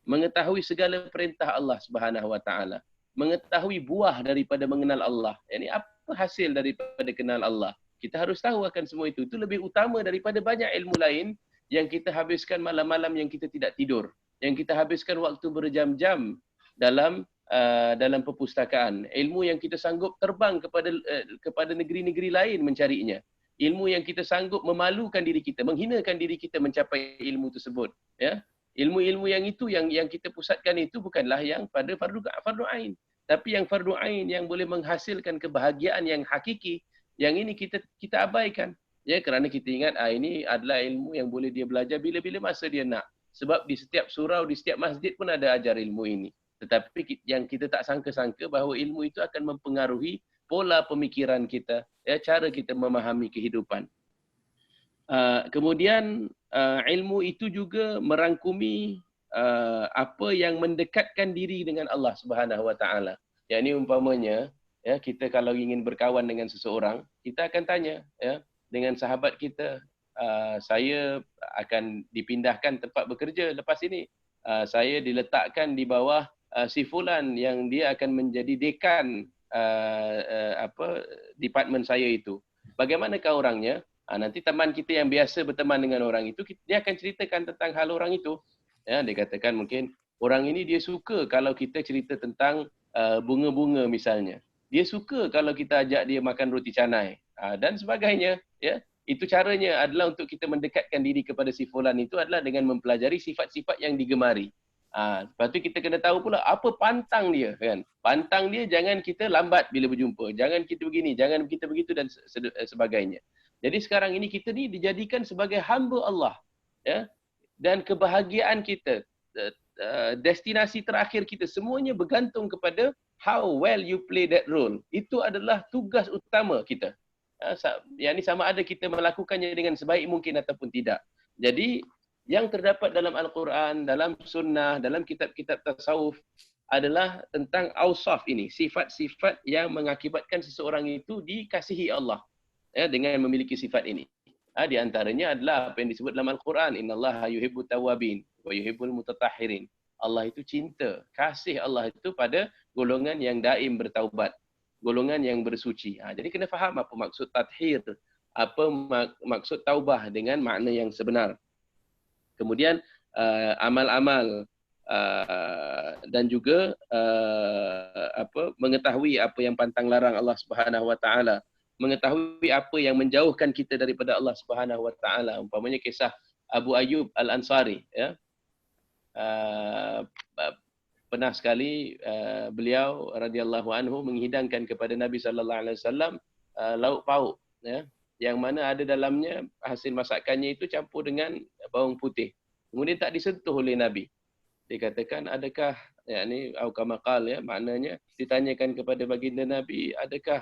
mengetahui segala perintah Allah Subhanahu wa taala, mengetahui buah daripada mengenal Allah. Yani apa hasil daripada kenal Allah? Kita harus tahu akan semua itu. Itu lebih utama daripada banyak ilmu lain yang kita habiskan malam-malam yang kita tidak tidur, yang kita habiskan waktu berjam-jam dalam perpustakaan. Ilmu yang kita sanggup terbang kepada negeri-negeri lain mencarinya. Ilmu yang kita sanggup memalukan diri kita, menghinakan diri kita mencapai ilmu tersebut. Ya, ilmu-ilmu yang itu yang kita pusatkan itu bukanlah yang pada fardu ain, tapi yang fardu ain yang boleh menghasilkan kebahagiaan yang hakiki, yang ini kita abaikan. Ya, kerana kita ingat ini adalah ilmu yang boleh dia belajar bila-bila masa dia nak. Sebab di setiap surau, di setiap masjid pun ada ajar ilmu ini. Tetapi yang kita tak sangka-sangka bahawa ilmu itu akan mempengaruhi pola pemikiran kita, ya, cara kita memahami kehidupan. Kemudian ilmu itu juga merangkumi apa yang mendekatkan diri dengan Allah Subhanahu wa taala. Yakni umpamanya, ya, kita kalau ingin berkawan dengan seseorang, kita akan tanya, ya, dengan sahabat kita, saya akan dipindahkan tempat bekerja lepas ini. Saya diletakkan di bawah si fulan yang dia akan menjadi dekan departmen saya itu. Bagaimanakah orangnya? Nanti teman kita yang biasa berteman dengan orang itu, dia akan ceritakan tentang hal orang itu. Ya, dia katakan mungkin Orang ini dia suka kalau kita cerita tentang bunga-bunga misalnya. Dia suka kalau kita ajak dia makan roti canai dan sebagainya. Ya, itu caranya adalah untuk kita mendekatkan diri kepada si fulan itu adalah dengan mempelajari sifat-sifat yang digemari. Lepas tu kita kena tahu pula apa pantang dia, kan? Pantang dia jangan kita lambat bila berjumpa, jangan kita begini, jangan kita begitu dan sebagainya. Jadi sekarang ini kita ni dijadikan sebagai hamba Allah, ya. Dan kebahagiaan kita, destinasi terakhir kita semuanya bergantung kepada how well you play that role. Itu adalah tugas utama kita. Yang ni sama ada kita melakukannya dengan sebaik mungkin ataupun tidak. Jadi yang terdapat dalam Al-Quran, dalam sunnah, dalam kitab-kitab tasawuf adalah tentang awsaf ini, sifat-sifat yang mengakibatkan seseorang itu dikasihi Allah, ya, dengan memiliki sifat ini. Di antaranya adalah apa yang disebut dalam Al-Quran, innallaha yuhibbut tawwabin wa yuhibbul mutatahhirin. Allah itu cinta, kasih Allah itu pada golongan yang daim bertaubat, golongan yang bersuci. Jadi kena faham apa maksud tathhir, apa maksud taubah dengan makna yang sebenar. Kemudian amal-amal dan juga mengetahui apa yang pantang larang Allah Subhanahu Wa Taala, mengetahui apa yang menjauhkan kita daripada Allah Subhanahu Wa Taala. Umpamanya kisah Abu Ayyub Al-Ansari, ya. Pernah sekali beliau radhiyallahu anhu menghidangkan kepada Nabi sallallahu alaihi wasallam lauk pauk, ya, yang mana ada dalamnya hasil masakannya itu campur dengan bawang putih. Kemudian tak disentuh oleh Nabi. Dia katakan, adakah, yakni au kama qal, ya, maknanya ditanyakan kepada baginda Nabi, adakah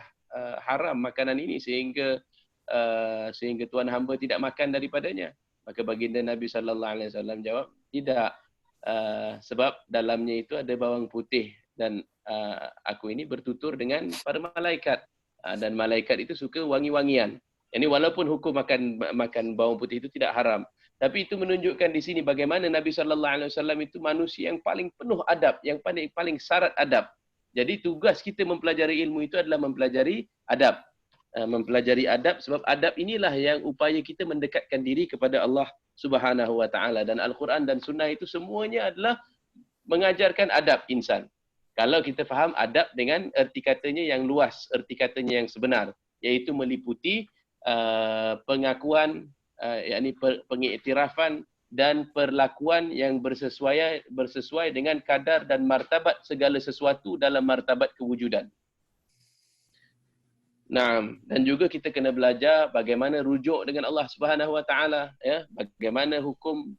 haram makanan ini sehingga tuan hamba tidak makan daripadanya? Maka baginda Nabi sallallahu alaihi wasallam jawab, tidak, sebab dalamnya itu ada bawang putih dan aku ini bertutur dengan para malaikat, dan malaikat itu suka wangi-wangian. Ini walaupun hukum makan bawang putih itu tidak haram, tapi itu menunjukkan di sini bagaimana Nabi sallallahu alaihi wasallam itu manusia yang paling penuh adab, yang paling syarat adab. Jadi tugas kita mempelajari ilmu itu adalah mempelajari adab. Mempelajari adab, sebab adab inilah yang upaya kita mendekatkan diri kepada Allah Subhanahu Wa Taala, dan Al-Quran dan Sunnah itu semuanya adalah mengajarkan adab insan. Kalau kita faham adab dengan erti katanya yang luas, erti katanya yang sebenar, iaitu meliputi pengakuan, yakni pengiktirafan dan perlakuan yang bersesuai dengan kadar dan martabat segala sesuatu dalam martabat kewujudan. Dan juga kita kena belajar bagaimana rujuk dengan Allah Subhanahu Wa Taala, ya, bagaimana hukum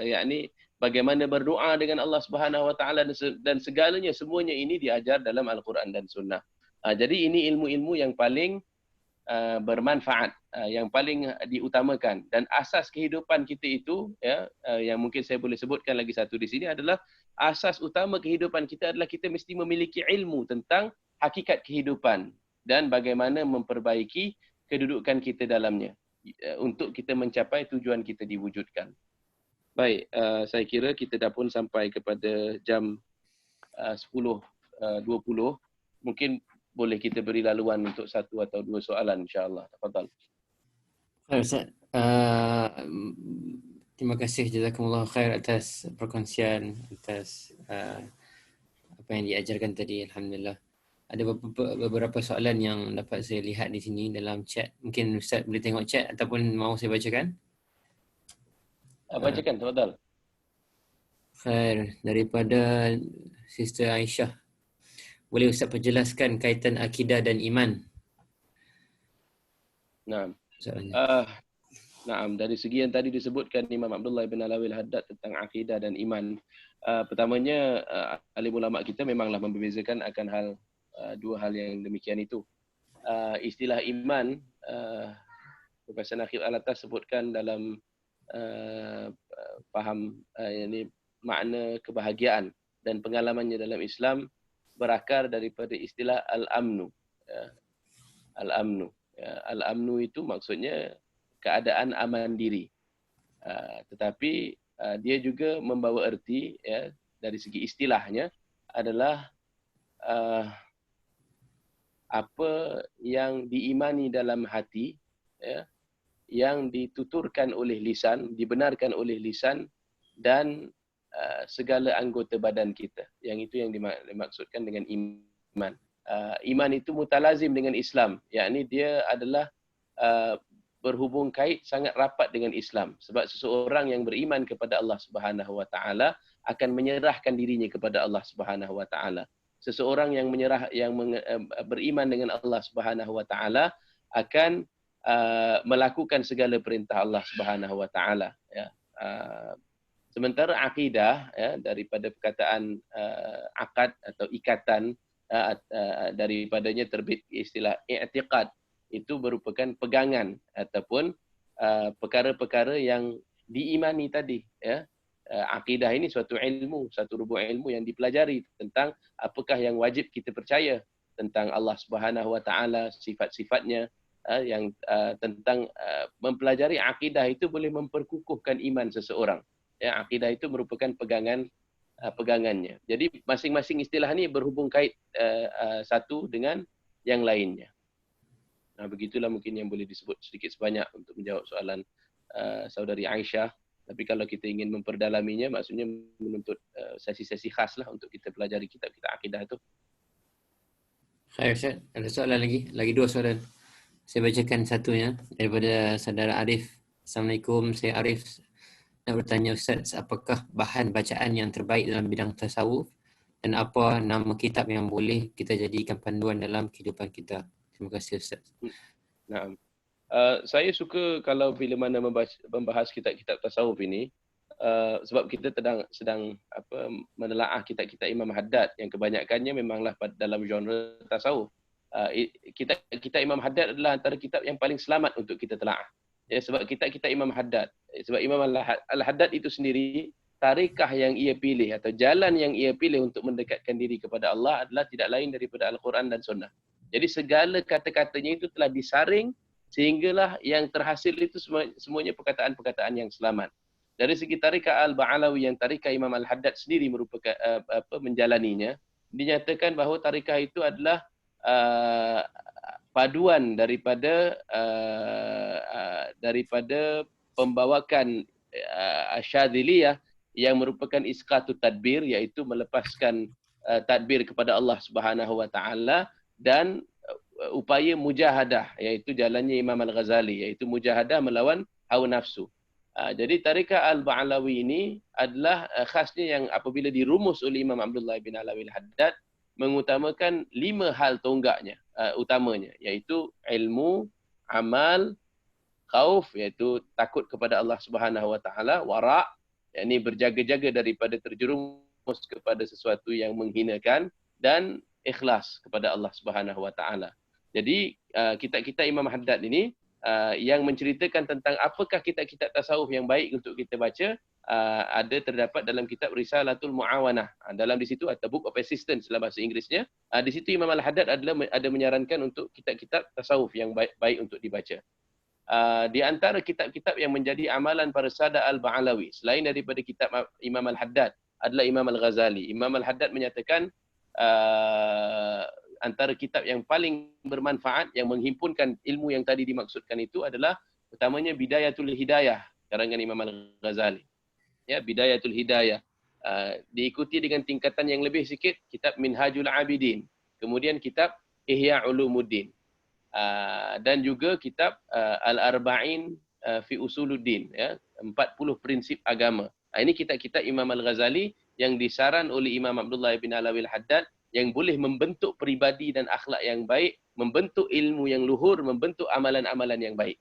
yakni bagaimana berdoa dengan Allah Subhanahu Wa Taala dan segalanya, semuanya ini diajar dalam Al-Quran dan Sunnah. Jadi ini ilmu-ilmu yang paling bermanfaat, yang paling diutamakan, dan asas kehidupan kita itu, ya, yang mungkin saya boleh sebutkan lagi satu di sini adalah asas utama kehidupan kita adalah kita mesti memiliki ilmu tentang hakikat kehidupan dan bagaimana memperbaiki kedudukan kita dalamnya untuk kita mencapai tujuan kita diwujudkan. Baik, saya kira kita dah pun sampai kepada jam 10.20. Mungkin boleh kita beri laluan untuk satu atau dua soalan, insya-Allah. Tafadhal. Ustaz, terima kasih, jazakumullah khair atas perkongsian, atas apa yang diajarkan tadi. Alhamdulillah. Ada beberapa soalan yang dapat saya lihat di sini dalam chat. Mungkin Ustaz boleh tengok chat ataupun mahu saya bacakan? Bacakan, tafadhal. Khair, daripada Sister Aisyah. Boleh Ustaz perjelaskan kaitan akidah dan iman? Dari segi yang tadi disebutkan Imam Abdullah bin Alawi Al-Haddad tentang akidah dan iman. Pertamanya, alim ulama kita memanglah membezakan akan dua hal yang demikian itu. Istilah iman, Profesor Nakhil Al-Atas sebutkan dalam faham ini makna kebahagiaan dan pengalamannya dalam Islam berakar daripada istilah al-amnu. Al-amnu. Al-amnu itu maksudnya keadaan aman diri. Tetapi dia juga membawa erti, ya, dari segi istilahnya adalah apa yang diimani dalam hati, ya, yang dituturkan oleh lisan, dibenarkan oleh lisan, dan segala anggota badan kita. Yang itu yang dimaksudkan dengan iman. Iman itu mutalazim dengan Islam, yakni dia adalah berhubung kait sangat rapat dengan Islam, sebab seseorang yang beriman kepada Allah Subhanahu wa taala akan menyerahkan dirinya kepada Allah Subhanahu wa taala. Seseorang yang beriman dengan Allah Subhanahu wa taala akan melakukan segala perintah Allah Subhanahu wa taala, ya. Sementara akidah, ya, daripada perkataan akad atau ikatan, daripadanya terbit istilah i'tiqad, itu merupakan pegangan ataupun perkara-perkara yang diimani tadi, ya. Akidah ini suatu ilmu, satu rubuh ilmu yang dipelajari tentang apakah yang wajib kita percaya tentang Allah Subhanahu wa taala, sifat-sifatnya, yang tentang mempelajari akidah itu boleh memperkukuhkan iman seseorang. Ya, akidah itu merupakan pegangannya. Jadi masing-masing istilah ini berhubung kait satu dengan yang lainnya. Nah, begitulah mungkin yang boleh disebut sedikit sebanyak untuk menjawab soalan saudari Aisyah. Tapi kalau kita ingin memperdalaminya, maksudnya menuntut sesi-sesi khas lah untuk kita pelajari kitab-kitab akidah itu. Khair Ustaz, ada soalan lagi? Lagi 2 soalan. Saya bacakan satunya daripada saudara Arif. Assalamualaikum, saya Arif. Nak bertanya Ustaz, apakah bahan bacaan yang terbaik dalam bidang tasawuf dan apa nama kitab yang boleh kita jadikan panduan dalam kehidupan kita? Terima kasih Ustaz. Nah, saya suka kalau bila mana membahas kitab-kitab tasawuf ini, sebab kita sedang menelaah kitab-kitab Imam Haddad yang kebanyakannya memanglah dalam genre tasawuf. Kitab Imam Haddad adalah antara kitab yang paling selamat untuk kita telaah. Ya, sebab kitab-kitab Imam Haddad, sebab Imam Al-Haddad itu sendiri, tarikah yang ia pilih atau jalan yang ia pilih untuk mendekatkan diri kepada Allah adalah tidak lain daripada Al-Quran dan Sunnah. Jadi segala kata-katanya itu telah disaring sehinggalah yang terhasil itu semuanya perkataan-perkataan yang selamat. Dari segi tarikah Al-Ba'alawi yang tarikah Imam Al-Haddad sendiri merupakan menjalaninya, dinyatakan bahawa tarikah itu adalah paduan daripada pembawakan Asyadziliyah yang merupakan isqatut tadbir, iaitu melepaskan tadbir kepada Allah Subhanahu wa taala, dan upaya mujahadah, iaitu jalannya Imam Al-Ghazali, iaitu mujahadah melawan hawa nafsu. Jadi tarikah Al-Ba'alawi ini adalah khasnya yang apabila dirumus oleh Imam Abdullah bin Alawi Al-Haddad, mengutamakan 5 hal tonggaknya, utamanya, iaitu ilmu, amal, khauf, iaitu takut kepada Allah Subhanahu wa taala, wara', yakni berjaga-jaga daripada terjerumus kepada sesuatu yang menghinakan, dan ikhlas kepada Allah Subhanahu wa taala. Jadi kitab-kitab Imam Haddad ini yang menceritakan tentang apakah kitab-kitab tasawuf yang baik untuk kita baca, ada terdapat dalam kitab Risalatul Muawanah. Dalam di situ atau Book of Assistance dalam bahasa Inggerisnya. Di situ Imam Al-Haddad ada menyarankan untuk kitab-kitab tasawuf yang baik untuk dibaca. Di antara kitab-kitab yang menjadi amalan para sada Al-Ba'alawi, selain daripada kitab Imam Al-Haddad, adalah Imam Al-Ghazali. Imam Al-Haddad menyatakan antara kitab yang paling bermanfaat, yang menghimpunkan ilmu yang tadi dimaksudkan itu adalah pertamanya Bidayatul Hidayah, karangan Imam Al-Ghazali. Ya, Bidayatul Hidayah. Diikuti dengan tingkatan yang lebih sikit kitab Minhajul Abidin. Kemudian kitab Ihya Ulumuddin. Dan juga kitab Al-Arba'in fi Usuluddin, ya, 40 prinsip agama. Ini kitab-kitab Imam Al-Ghazali yang disaran oleh Imam Abdullah bin Alawi Al-Haddad, yang boleh membentuk peribadi dan akhlak yang baik, membentuk ilmu yang luhur, membentuk amalan-amalan yang baik.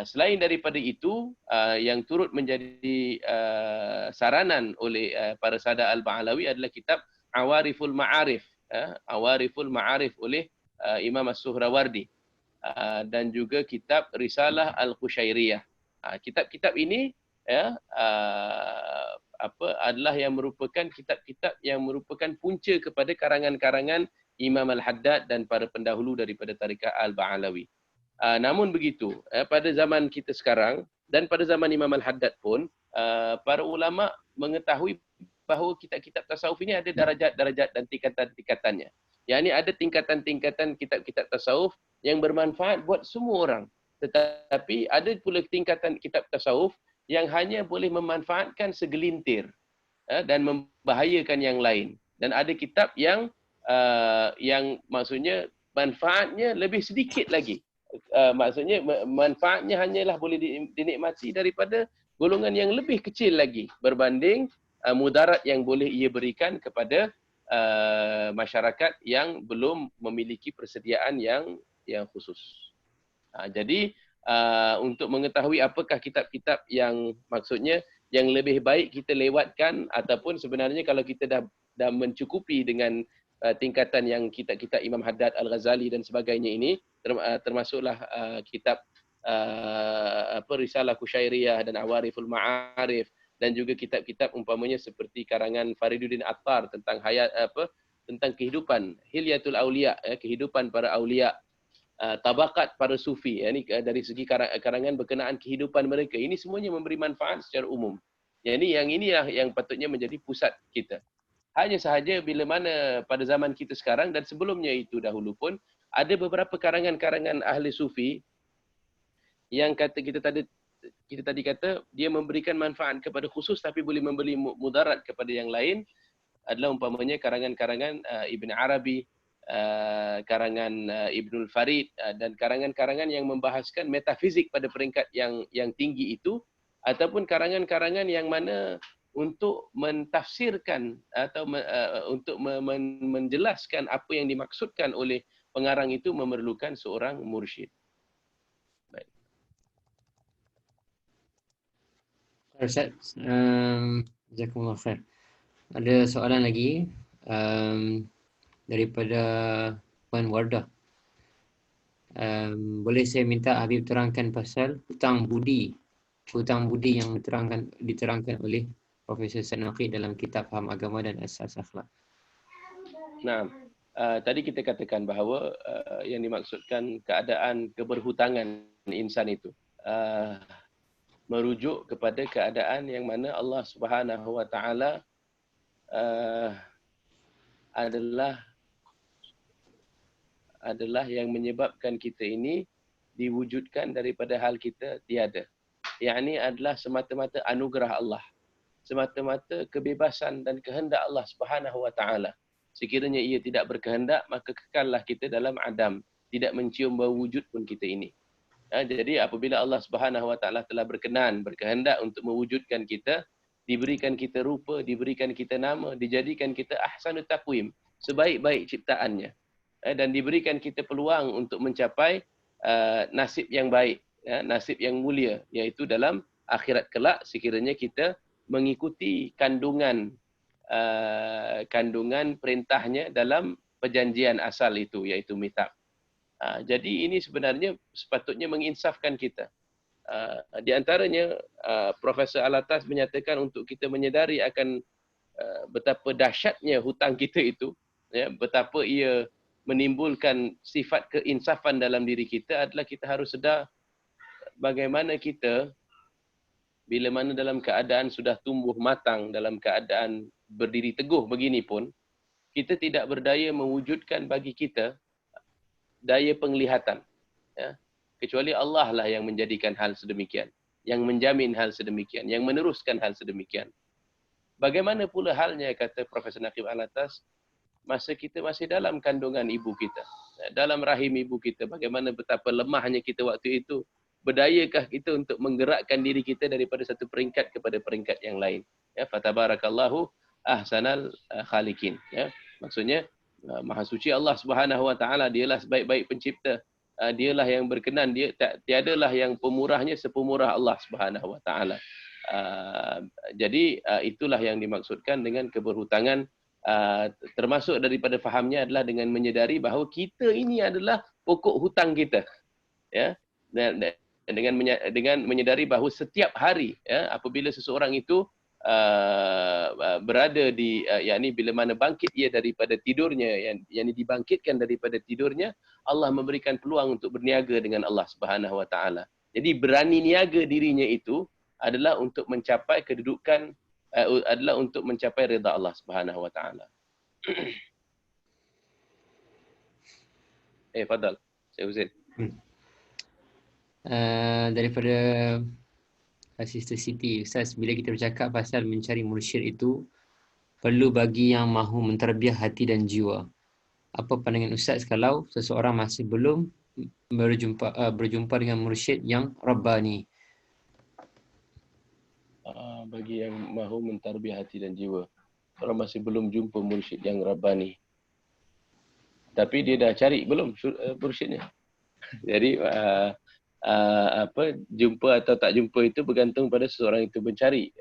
Selain daripada itu, yang turut menjadi saranan oleh para sada Al-Ba'alawi adalah kitab Awariful Ma'arif, Awariful Ma'arif oleh Imam As-Suhrawardi, dan juga kitab Risalah Al-Qushairiyah. Kitab-kitab ini, ya, adalah yang merupakan kitab-kitab yang merupakan punca kepada karangan-karangan Imam Al-Haddad dan para pendahulu daripada tarikah Al-Ba'alawi. Namun begitu, pada zaman kita sekarang dan pada zaman Imam Al-Haddad pun, para ulama mengetahui bahawa kitab-kitab tasawuf ini ada darajat-darajat dan tingkatan-tingkatannya. Yang ini ada tingkatan-tingkatan kitab-kitab tasawuf yang bermanfaat buat semua orang. Tetapi ada pula tingkatan kitab tasawuf yang hanya boleh memanfaatkan segelintir. dan membahayakan yang lain. Dan ada kitab yang maksudnya manfaatnya lebih sedikit lagi. Maksudnya manfaatnya hanyalah boleh dinikmati daripada golongan yang lebih kecil lagi berbanding mudarat yang boleh ia berikan kepada masyarakat yang belum memiliki persediaan yang khusus. Jadi untuk mengetahui apakah kitab-kitab yang maksudnya yang lebih baik kita lewatkan, ataupun sebenarnya kalau kita dah mencukupi dengan tingkatan yang kitab-kitab Imam Haddad, Al-Ghazali dan sebagainya ini, termasuklah kitab Risalah Kusyairiyah dan Awariful Ma'arif, dan juga kitab-kitab umpamanya seperti karangan Fariduddin Attar tentang tentang kehidupan Hilyatul Auliya, kehidupan para aulia, tabakat para sufi, ini dari segi karangan berkenaan kehidupan mereka. Ini semuanya memberi manfaat secara umum. Yang inilah yang patutnya menjadi pusat kita. Hanya sahaja bila mana pada zaman kita sekarang dan sebelumnya itu dahulu pun ada beberapa karangan-karangan ahli sufi yang kita tadi kata dia memberikan manfaat kepada khusus tapi boleh memberi mudarat kepada yang lain, adalah umpamanya karangan-karangan Ibn Arabi, karangan Ibnul Farid, dan karangan-karangan yang membahaskan metafizik pada peringkat yang tinggi itu, ataupun karangan-karangan yang mana untuk mentafsirkan atau untuk menjelaskan apa yang dimaksudkan oleh pengarang itu memerlukan seorang mursyid. Baik. Ustaz, jazakumullah khair. Ada soalan lagi daripada Puan Wardah. Boleh saya minta Habib terangkan pasal hutang budi yang diterangkan oleh Profesor Sanaqi dalam kitab Faham Agama dan Asas Akhlak. Nah, tadi kita katakan bahawa yang dimaksudkan keadaan keberhutangan insan itu merujuk kepada keadaan yang mana Allah Subhanahu Wa Taala adalah yang menyebabkan kita ini diwujudkan daripada hal kita tiada. Yang ini adalah semata-mata anugerah Allah, semata-mata kebebasan dan kehendak Allah Subhanahu Wa Taala. Sekiranya ia tidak berkehendak, maka kekallah kita dalam adam, tidak mencium bau wujud pun kita ini. Jadi apabila Allah Subhanahu Wa Taala telah berkehendak untuk mewujudkan kita, diberikan kita rupa, diberikan kita nama, dijadikan kita ahsanut taqwim, sebaik-baik ciptaannya, dan diberikan kita peluang untuk mencapai nasib yang baik, nasib yang mulia, iaitu dalam akhirat kelak sekiranya kita mengikuti kandungan perintahnya dalam perjanjian asal itu, iaitu mitsaq. Jadi ini sebenarnya sepatutnya menginsafkan kita. Di antaranya Profesor Alatas menyatakan untuk kita menyedari akan betapa dahsyatnya hutang kita itu, betapa ia menimbulkan sifat keinsafan dalam diri kita, adalah kita harus sedar bagaimana kita bila mana dalam keadaan sudah tumbuh matang, dalam keadaan berdiri teguh begini pun, kita tidak berdaya mewujudkan bagi kita daya penglihatan. Kecuali Allah lah yang menjadikan hal sedemikian, yang menjamin hal sedemikian, yang meneruskan hal sedemikian. Bagaimana pula halnya, kata Profesor Naqib Alatas, masa kita masih dalam kandungan ibu kita, dalam rahim ibu kita, bagaimana betapa lemahnya kita waktu itu. Berdayakah kita untuk menggerakkan diri kita daripada satu peringkat kepada peringkat yang lain? Fatabarakallahu ahsanal khaliqin. Maksudnya Maha Suci Allah Subhanahu Wa Taala, dialah sebaik-baik pencipta. Dialah yang berkenan, dia tiadalah yang pemurahnya sepemurah Allah Subhanahu Wa Taala. Jadi itulah yang dimaksudkan dengan keberhutangan. Termasuk daripada fahamnya adalah dengan menyedari bahawa kita ini adalah pokok hutang kita. Dengan menyedari bahawa setiap hari, apabila seseorang itu berada di yakni bila mana bangkit ia daripada tidurnya, yang dibangkitkan daripada tidurnya, Allah memberikan peluang untuk berniaga dengan Allah Subhanahu Wa Taala. Jadi berani niaga dirinya itu adalah untuk mencapai kedudukan, adalah untuk mencapai redha Allah Subhanahu Wa Taala. Fadal, Syekh Huzain. Daripada Sister Siti, Ustaz, bila kita bercakap pasal mencari mursyid itu, perlu bagi yang mahu menterbiah hati dan jiwa. Apa pandangan Ustaz kalau seseorang masih belum berjumpa dengan mursyid yang Rabbani? Bagi yang mahu mentarbiah hati dan jiwa, orang masih belum jumpa mursyid yang Rabbani, tapi dia dah cari belum mursyidnya. Jadi jumpa atau tak jumpa itu bergantung pada seseorang itu mencari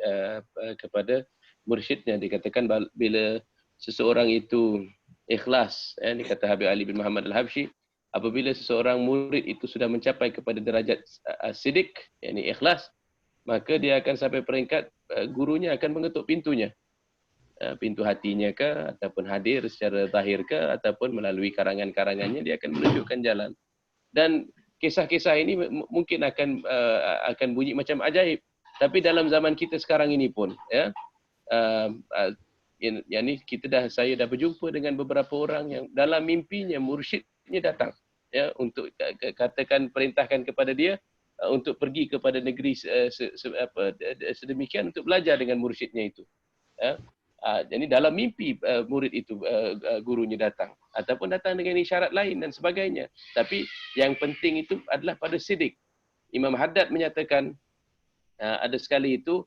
kepada mursyidnya. Dikatakan bila seseorang itu ikhlas, dikata Habib Ali bin Muhammad Al-Habsyi, apabila seseorang murid itu sudah mencapai kepada derajat sidik, yakni ikhlas, maka dia akan sampai peringkat gurunya akan mengetuk pintunya. Pintu hatinya ke, ataupun hadir secara zahir ke, ataupun melalui karangan-karangannya dia akan menunjukkan jalan. Dan kisah-kisah ini mungkin akan bunyi macam ajaib, tapi dalam zaman kita sekarang ini pun, saya dah berjumpa dengan beberapa orang yang dalam mimpinya mursyidnya datang, untuk katakan perintahkan kepada dia untuk pergi kepada negeri sedemikian untuk belajar dengan mursyidnya itu. Jadi dalam mimpi murid itu gurunya datang, ataupun datang dengan isyarat lain dan sebagainya. Tapi yang penting itu adalah pada sidik. Imam Haddad menyatakan ada sekali itu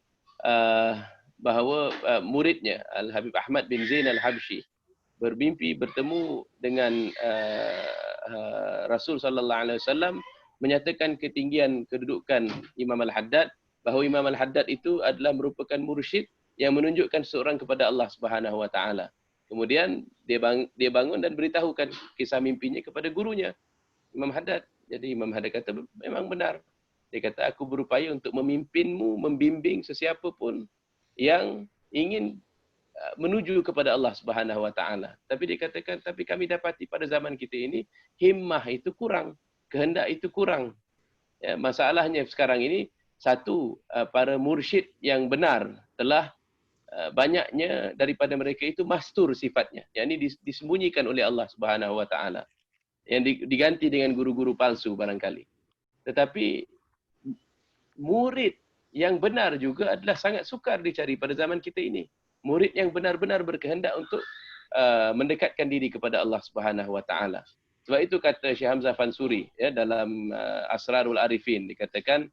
bahawa muridnya Al-Habib Ahmad bin Zain Al-Habsyi bermimpi bertemu dengan Rasul sallallahu alaihi wasallam, menyatakan ketinggian kedudukan Imam Al-Haddad, bahawa Imam Al-Haddad itu adalah merupakan mursyid yang menunjukkan seorang kepada Allah Subhanahu wa taala. Kemudian dia bangun dan beritahukan kisah mimpinya kepada gurunya, Imam Haddad. Jadi Imam Haddad kata memang benar. Dia kata aku berupaya untuk memimpinmu, membimbing sesiapa pun yang ingin menuju kepada Allah Subhanahu wa taala. Tapi dia katakan, tapi kami dapati pada zaman kita ini himmah itu kurang, kehendak itu kurang. Ya, masalahnya sekarang ini satu, para mursyid yang benar telah banyaknya daripada mereka itu mastur sifatnya, yakni disembunyikan oleh Allah Subhanahu wa taala, yang diganti dengan guru-guru palsu barangkali. Tetapi murid yang benar juga adalah sangat sukar dicari pada zaman kita ini. Murid yang benar-benar berkehendak untuk mendekatkan diri kepada Allah Subhanahu wa taala. Sebab itu kata Syekh Hamzah Fansuri dalam Asrarul Arifin, dikatakan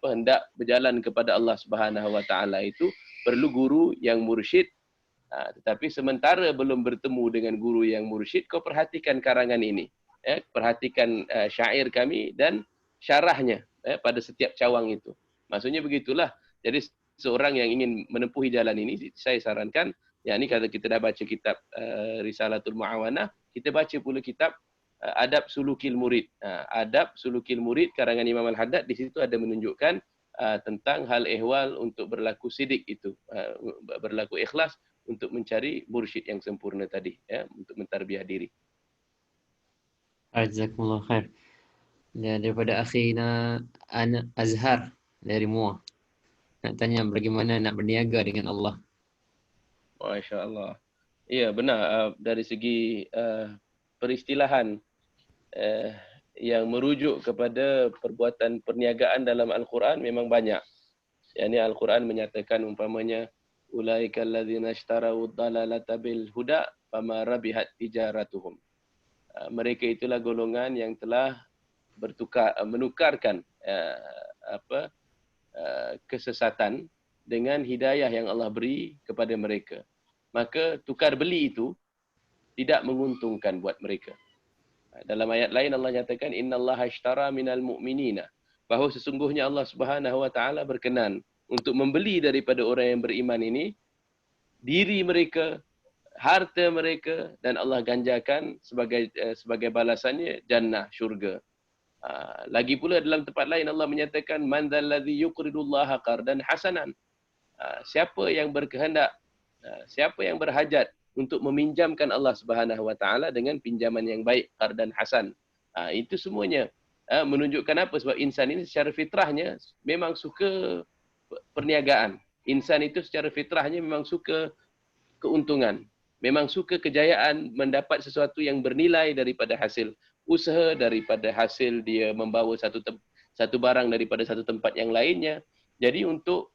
hendak berjalan kepada Allah Subhanahu wa taala itu perlu guru yang mursyid. Tetapi sementara belum bertemu dengan guru yang mursyid, kau perhatikan karangan ini, perhatikan syair kami dan syarahnya pada setiap cawang itu. Maksudnya begitulah. Jadi seorang yang ingin menempuhi jalan ini, saya sarankan, yakni kalau kita dah baca kitab Risalatul Mu'awanah, kita baca pula kitab Adab Sulukil Murid. Adab Sulukil Murid karangan Imam Al-Haddad, di situ ada menunjukkan tentang hal ehwal untuk berlaku sidik itu, berlaku ikhlas untuk mencari mursyid yang sempurna tadi, untuk mentarbiah diri. Jazakumullah khair. Dan daripada akhina Azhar dari Muar, nak tanya bagaimana nak berniaga dengan Allah. Masya Allah. Ya, benar. Dari segi peristilahan yang merujuk kepada perbuatan perniagaan dalam Al-Quran memang banyak. Yani Al-Quran menyatakan umpamanya ulaika allazina ishtarau ad-dalalata bil huda fama rabihat tijaratuhum. Mereka itulah golongan yang telah menukarkan kesesatan dengan hidayah yang Allah beri kepada mereka. Maka tukar beli itu tidak menguntungkan buat mereka. Dalam ayat lain Allah nyatakan innallaha ashtara minal mu'minina, bahawa sesungguhnya Allah Subhanahu wa taala berkenan untuk membeli daripada orang yang beriman ini diri mereka, harta mereka, dan Allah ganjarkan sebagai balasannya jannah, syurga. Lagi pula dalam tempat lain Allah menyatakan man dzalladzi yuqridullaha qardan hasanan. Siapa yang berkehendak, siapa yang berhajat untuk meminjamkan Allah Subhanahu wa taala dengan pinjaman yang baik, qardan hasan. Itu semuanya menunjukkan apa? Sebab insan ini secara fitrahnya memang suka perniagaan. Insan itu secara fitrahnya memang suka keuntungan, memang suka kejayaan, mendapat sesuatu yang bernilai daripada hasil usaha, daripada hasil dia membawa satu barang daripada satu tempat yang lainnya. Jadi untuk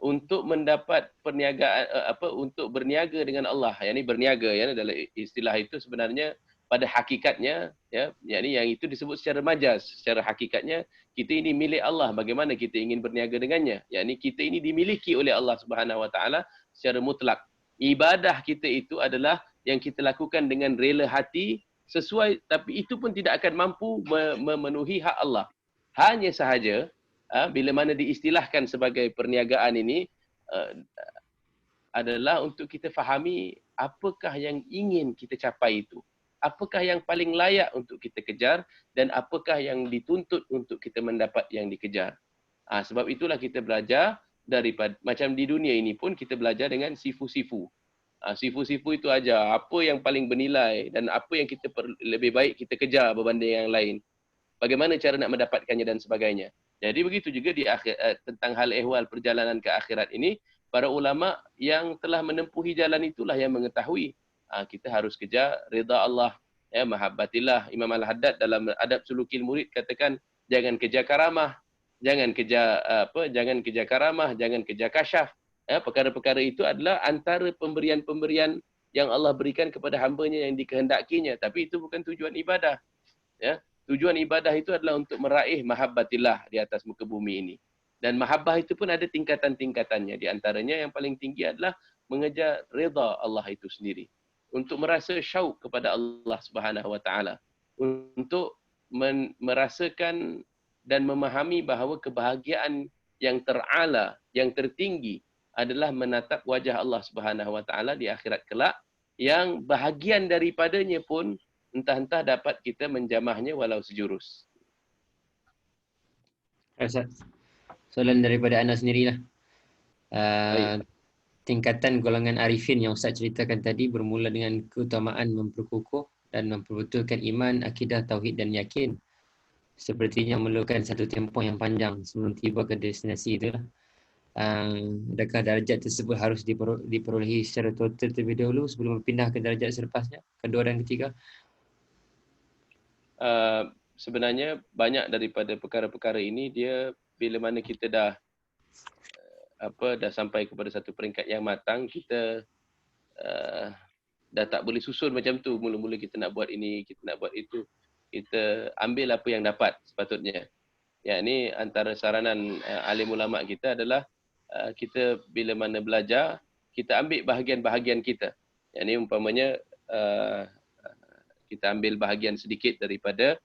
untuk mendapat perniagaan untuk berniaga dengan Allah. Yang ini berniaga ya dalam istilah itu sebenarnya pada hakikatnya ya, yakni yang itu disebut secara majaz. Secara hakikatnya kita ini milik Allah. Bagaimana kita ingin berniaga dengannya? Yakni kita ini dimiliki oleh Allah Subhanahu Wa Taala secara mutlak. Ibadah kita itu adalah yang kita lakukan dengan rela hati sesuai, tapi itu pun tidak akan mampu memenuhi hak Allah. Hanya sahaja bila mana diistilahkan sebagai perniagaan ini adalah untuk kita fahami apakah yang ingin kita capai itu. Apakah yang paling layak untuk kita kejar dan apakah yang dituntut untuk kita mendapat yang dikejar. Sebab itulah kita belajar daripada macam di dunia ini pun kita belajar dengan sifu-sifu. Sifu-sifu itu aja apa yang paling bernilai dan apa yang kita lebih baik kita kejar berbanding yang lain. Bagaimana cara nak mendapatkannya dan sebagainya. Jadi begitu juga di tentang hal ehwal perjalanan ke akhirat ini, para ulama yang telah menempuhi jalan itulah yang mengetahui kita harus kejar rida Allah, ya, mahabbatillah. Imam Al-Haddad dalam Adab Sulukil Murid katakan jangan kejar karamah, jangan kejar karamah, jangan kejar kasyaf. Ya, perkara-perkara itu adalah antara pemberian-pemberian yang Allah berikan kepada hamba-Nya yang dikehendakinya, tapi itu bukan tujuan ibadah. Ya. Tujuan ibadah itu adalah untuk meraih mahabbatillah di atas muka bumi ini. Dan mahabbah itu pun ada tingkatan-tingkatannya. Di antaranya yang paling tinggi adalah mengejar rida Allah itu sendiri. Untuk merasa syauq kepada Allah Subhanahu Wa Taala. Untuk merasakan dan memahami bahawa kebahagiaan yang terala, yang tertinggi adalah menatap wajah Allah Subhanahu Wa Taala di akhirat kelak, yang bahagian daripadanya pun entah-entah dapat kita menjamahnya walau sejurus. Ustaz, soalan daripada anda sendirilah. Tingkatan golongan arifin yang Ustaz ceritakan tadi bermula dengan keutamaan memperkukuh dan memperbetulkan iman, akidah, tauhid dan yakin. Sepertinya memerlukan satu tempoh yang panjang sebelum tiba ke destinasi itulah. Adakah darjat tersebut harus diperolehi secara total terlebih dahulu sebelum berpindah ke darjat selepasnya, kedua dan ketiga? Sebenarnya banyak daripada perkara-perkara ini dia bila mana kita dah sampai kepada satu peringkat yang matang, kita dah tak boleh susun macam tu. Mula-mula kita nak buat ini, kita nak buat itu. Kita ambil apa yang dapat sepatutnya. Ya, ini antara saranan alim ulama kita adalah kita bila mana belajar, kita ambil bahagian-bahagian kita. Ya, ini umpamanya kita ambil bahagian sedikit daripada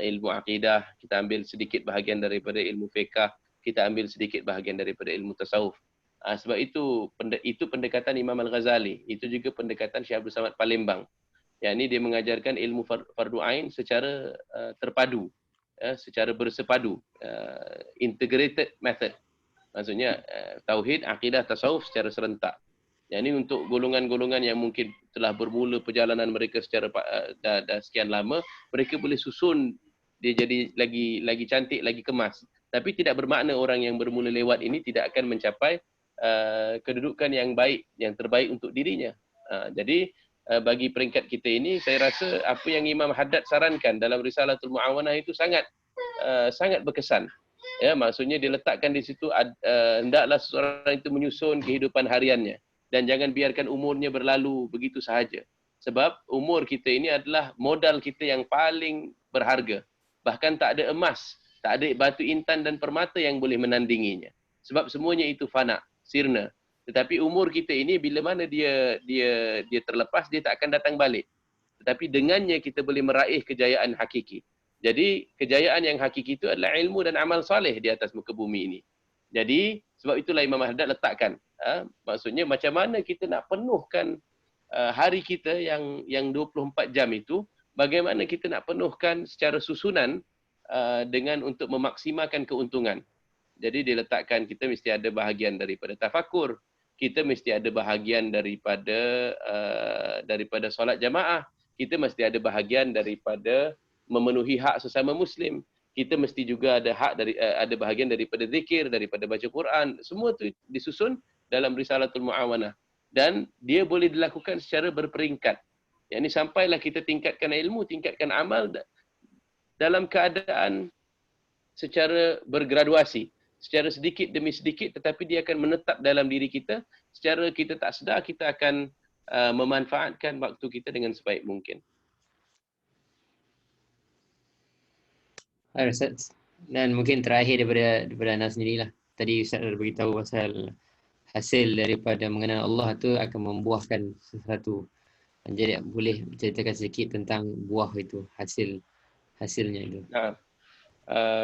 ilmu akidah, kita ambil sedikit bahagian daripada ilmu fiqh, kita ambil sedikit bahagian daripada ilmu tasawuf. Sebab itu pendekatan Imam Al-Ghazali, itu juga pendekatan Syekh Abdul Samad Palembang. Yang ini dia mengajarkan ilmu fardu ain secara terpadu, secara bersepadu, integrated method. Maksudnya tauhid, akidah, tasawuf secara serentak. Yang ini untuk golongan-golongan yang mungkin telah bermula perjalanan mereka secara dah sekian lama, mereka boleh susun dia jadi lagi cantik, lagi kemas. Tapi tidak bermakna orang yang bermula lewat ini tidak akan mencapai kedudukan yang baik, yang terbaik untuk dirinya. Jadi bagi peringkat kita ini, saya rasa apa yang Imam Haddad sarankan dalam Risalatul Mu'awanah itu sangat berkesan. Ya, maksudnya diletakkan di situ hendaklah seseorang itu menyusun kehidupan hariannya. Dan jangan biarkan umurnya berlalu begitu sahaja. Sebab umur kita ini adalah modal kita yang paling berharga. Bahkan tak ada emas, tak ada batu intan dan permata yang boleh menandinginya. Sebab semuanya itu fana, sirna. Tetapi umur kita ini bila mana dia terlepas, dia tak akan datang balik. Tetapi dengannya kita boleh meraih kejayaan hakiki. Jadi kejayaan yang hakiki itu adalah ilmu dan amal soleh di atas muka bumi ini. Jadi sebab itulah Imam Haddad letakkan. Maksudnya macam mana kita nak penuhkan hari kita yang 24 jam itu, bagaimana kita nak penuhkan secara susunan dengan untuk memaksimalkan keuntungan. Jadi diletakkan kita mesti ada bahagian daripada tafakur, kita mesti ada bahagian daripada solat jamaah, kita mesti ada bahagian daripada memenuhi hak sesama muslim. Kita mesti juga ada hak ada bahagian daripada zikir, daripada baca Quran. Semua itu disusun dalam Risalatul Mu'awanah. Dan dia boleh dilakukan secara berperingkat. Yang ini sampailah kita tingkatkan ilmu, tingkatkan amal dalam keadaan secara bergraduasi. secara sedikit demi sedikit, tetapi dia akan menetap dalam diri kita. Secara kita tak sedar, kita akan memanfaatkan waktu kita dengan sebaik mungkin. Baik, Ustaz. Dan mungkin terakhir daripada Ana sendirilah. Tadi Ustaz dah beritahu pasal hasil daripada mengenal Allah tu akan membuahkan sesuatu. Jadi boleh ceritakan sedikit tentang buah itu, hasilnya itu. Nah,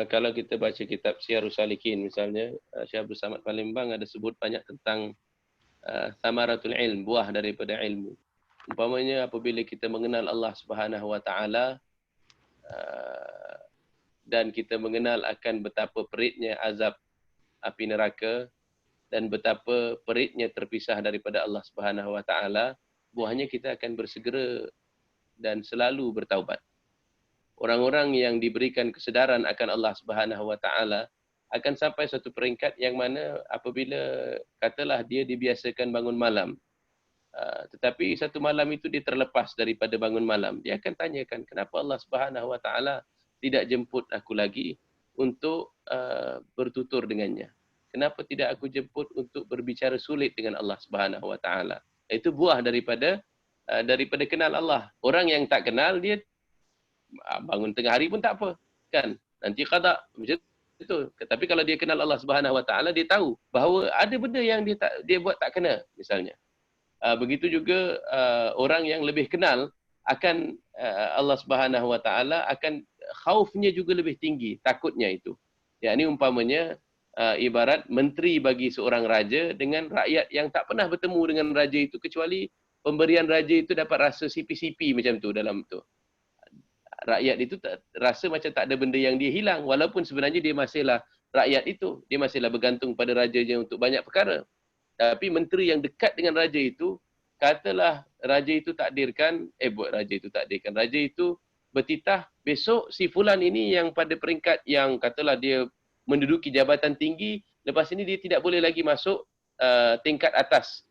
kalau kita baca kitab Syiarus Salikin misalnya, Syekh Abdul Samad Palembang ada sebut banyak tentang thamaratul ilm, buah daripada ilmu. Umpamanya apabila kita mengenal Allah Subhanahu wa taala dan kita mengenal akan betapa peritnya azab api neraka dan betapa peritnya terpisah daripada Allah Subhanahu wa taala, buahnya kita akan bersegera dan selalu bertaubat. Orang-orang yang diberikan kesedaran akan Allah Subhanahu wa taala akan sampai satu peringkat yang mana apabila katalah dia dibiasakan bangun malam, tetapi satu malam itu dia terlepas daripada bangun malam, dia akan tanyakan, kenapa Allah Subhanahu wa taala tidak jemput aku lagi untuk bertutur dengannya? Kenapa tidak aku jemput untuk berbicara sulit dengan Allah Subhanahu wa taala? Itu buah daripada kenal Allah. Orang yang tak kenal, dia bangun tengah hari pun tak apa, kan? Nanti qada macam itu. Tapi kalau dia kenal Allah Subhanahu wa taala, dia tahu bahawa ada benda yang dia buat tak kena misalnya. Begitu juga orang yang lebih kenal akan Allah Subhanahu wa taala, akan khaufnya juga lebih tinggi, takutnya itu. Yakni umpamanya ibarat menteri bagi seorang raja dengan rakyat yang tak pernah bertemu dengan raja itu kecuali pemberian raja itu dapat rasa sipi-sipi macam tu dalam tu. Rakyat itu rasa macam tak ada benda yang dia hilang, walaupun sebenarnya dia masihlah rakyat itu, dia masihlah bergantung pada rajanya untuk banyak perkara. Tapi menteri yang dekat dengan raja itu, katalah raja itu takdirkan, raja itu bertitah, besok si fulan ini yang pada peringkat yang katalah dia menduduki jabatan tinggi, lepas ini dia tidak boleh lagi masuk tingkat atas,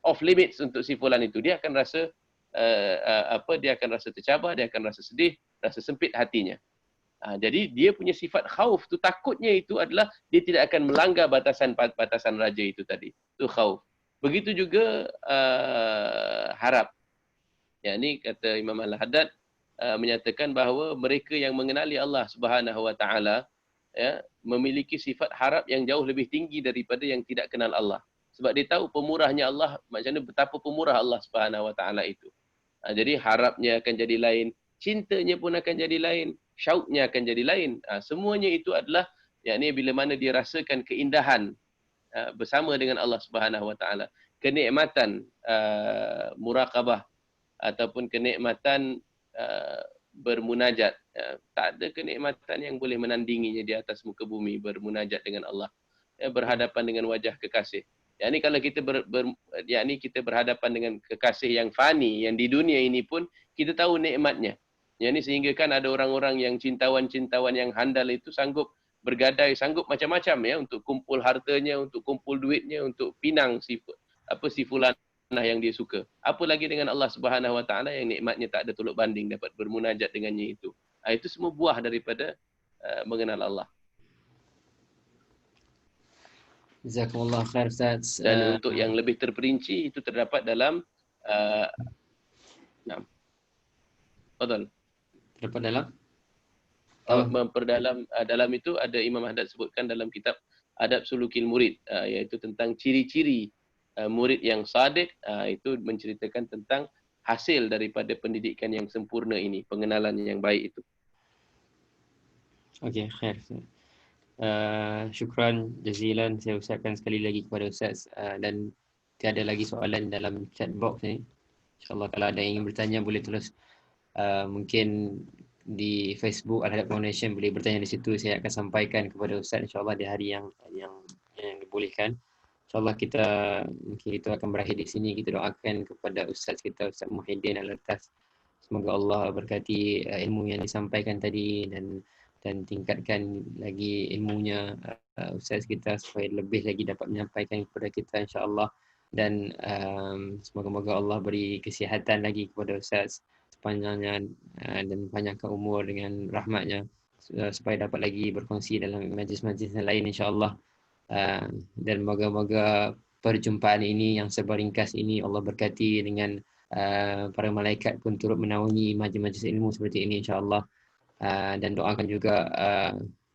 off limits untuk si fulan itu. Dia akan rasa dia akan rasa tercabar, dia akan rasa sedih, rasa sempit hatinya. Jadi dia punya sifat khauf tu, takutnya itu adalah dia tidak akan melanggar batasan raja itu tadi. Itu khauf. Begitu juga harap. Ya, ini kata Imam Al-Haddad menyatakan bahawa mereka yang mengenali Allah Subhanahu wa taala, ya, memiliki sifat harap yang jauh lebih tinggi daripada yang tidak kenal Allah. Sebab dia tahu pemurahnya Allah, macam mana betapa pemurah Allah Subhanahu wa taala itu. Jadi harapnya akan jadi lain, cintanya pun akan jadi lain, syauqnya akan jadi lain. Semuanya itu adalah yakni bila mana dia rasakan keindahan bersama dengan Allah Subhanahu wa taala, kenikmatan muraqabah ataupun kenikmatan bermunajat. Tak ada kenikmatan yang boleh menandinginya di atas muka bumi, bermunajat dengan Allah, berhadapan dengan wajah kekasih. Yakni kalau kita kita berhadapan dengan kekasih yang fani, yang di dunia ini pun kita tahu nikmatnya. Yakni sehingga kan ada orang-orang yang cintawan-cintawan yang handal itu sanggup bergadai, sanggup macam-macam ya untuk kumpul hartanya, untuk kumpul duitnya, untuk pinang si fulan yang dia suka. Apa lagi dengan Allah Subhanahu wa taala yang nikmatnya tak ada tolak banding, dapat bermunajat dengannya itu. Itu semua buah daripada mengenal Allah. Jazakumullah khair Ustaz. Dan untuk yang lebih terperinci itu terdapat dalam Fadal. Terdapat dalam memperdalam dalam itu ada Imam Haddad sebutkan dalam kitab Adab Sulukil Murid, iaitu tentang ciri-ciri murid yang sadiq, itu menceritakan tentang hasil daripada pendidikan yang sempurna ini, pengenalan yang baik itu. Okey, khair. Syukran jazilan saya ucapkan sekali lagi kepada Ustaz, dan tiada lagi soalan dalam chat box ni. InsyaAllah kalau ada yang ingin bertanya boleh terus mungkin di Facebook Al-Hadad Foundation boleh bertanya di situ, saya akan sampaikan kepada Ustaz insyaAllah di hari yang dibolehkan. InsyaAllah mungkin itu akan berakhir di sini. Kita doakan kepada Ustaz kita, Ustaz Muhyiddin Al-Atas. Semoga Allah berkati ilmu yang disampaikan tadi dan tingkatkan lagi ilmunya Ustaz kita supaya lebih lagi dapat menyampaikan kepada kita insyaAllah. Dan semoga-moga Allah beri kesihatan lagi kepada Ustaz sepanjangnya dan panjangkan umur dengan rahmatnya. supaya dapat lagi berkongsi dalam majlis-majlis yang lain insya-Allah. Dan moga-moga perjumpaan ini yang serba ringkas ini Allah berkati dengan para malaikat pun turut menaungi majlis-majlis ilmu seperti ini insya-Allah. Dan doakan juga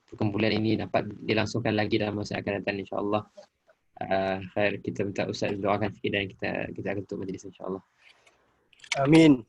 perkumpulan ini dapat dilangsungkan lagi dalam masa akan datang insya-Allah. Khair, kita minta Ustaz doakan sikit dan kita akan tutup majlis insya-Allah. Amin.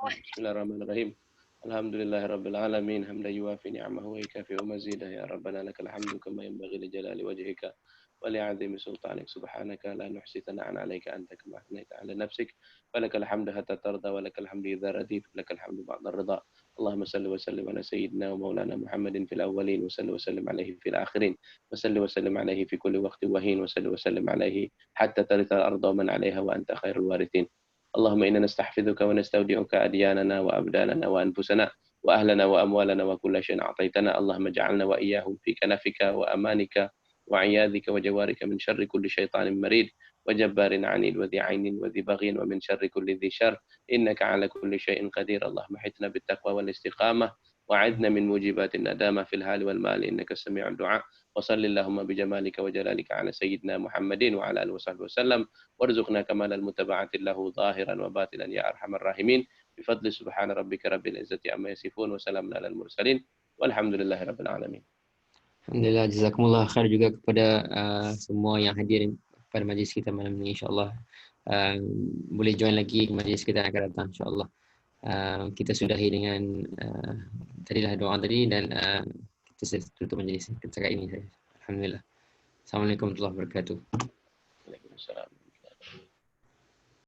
Bismillahirrahmanirrahim. Alhamdulillahirabbil alamin hamdan yuwafi ni'amahu wa yukafi mazidah ya rabbana lakal hamdu kama yanbaghi li jalali wajhika wa li'azimi sultanik subhanaka la nuhsi thana'an 'alaika anta kama athnaita 'ala nafsik walakal hamdu hatta tarda walakal hamdu idza radit walakal hamdu ba'da ridha. Allahumma salli wa sallim ala sayyidina wa maulana Muhammadin fil awwalin wa salli wa sallim alaihi fil akhirin wa salli wa sallim alaihi fi kulli waqtin wa hin wa salli wa sallim alaihi hatta tarithal arda man 'alaiha wa anta khairul warithin. اللهم إنا نستحفظك ونستودعك أدياننا وأبداننا وأنفسنا وأهلنا وأموالنا وكل شيء أعطيتنا اللهم اجعلنا وإياهم في كنفك وأمانك وعياذك وجوارك من شر كل شيطان مريد وجبار عنيد وذي عين وذي بغي ومن شر كل ذي شر إنك على كل شيء قدير اللهم حثنا بالتقوى والاستقامة وعدنا من موجبات الندامة في الحال والمال إنك سميع الدعاء وصل اللهم بجمالك وجلالك على سيدنا محمد وعلى آله وصحبه وسلم وارزقنا كمال المتابعة له ظاهرا وباطنا يا أرحم الراحمين بفضل سبحان ربك رب العزة عما يصفون وسلام على المرسلين والحمد لله رب العالمين. Alhamdulillah, jazakumullah khair juga kepada semua yang hadir pada majlis kita malam ini insya-Allah. Boleh join lagi ke majlis kita yang akan datang insya-Allah. Kita sudahi dengan tadilah doa tadi dan kita tutup majlis kita kali ini. Alhamdulillah. Assalamualaikum warahmatullahi wabarakatuh. Waalaikumsalam.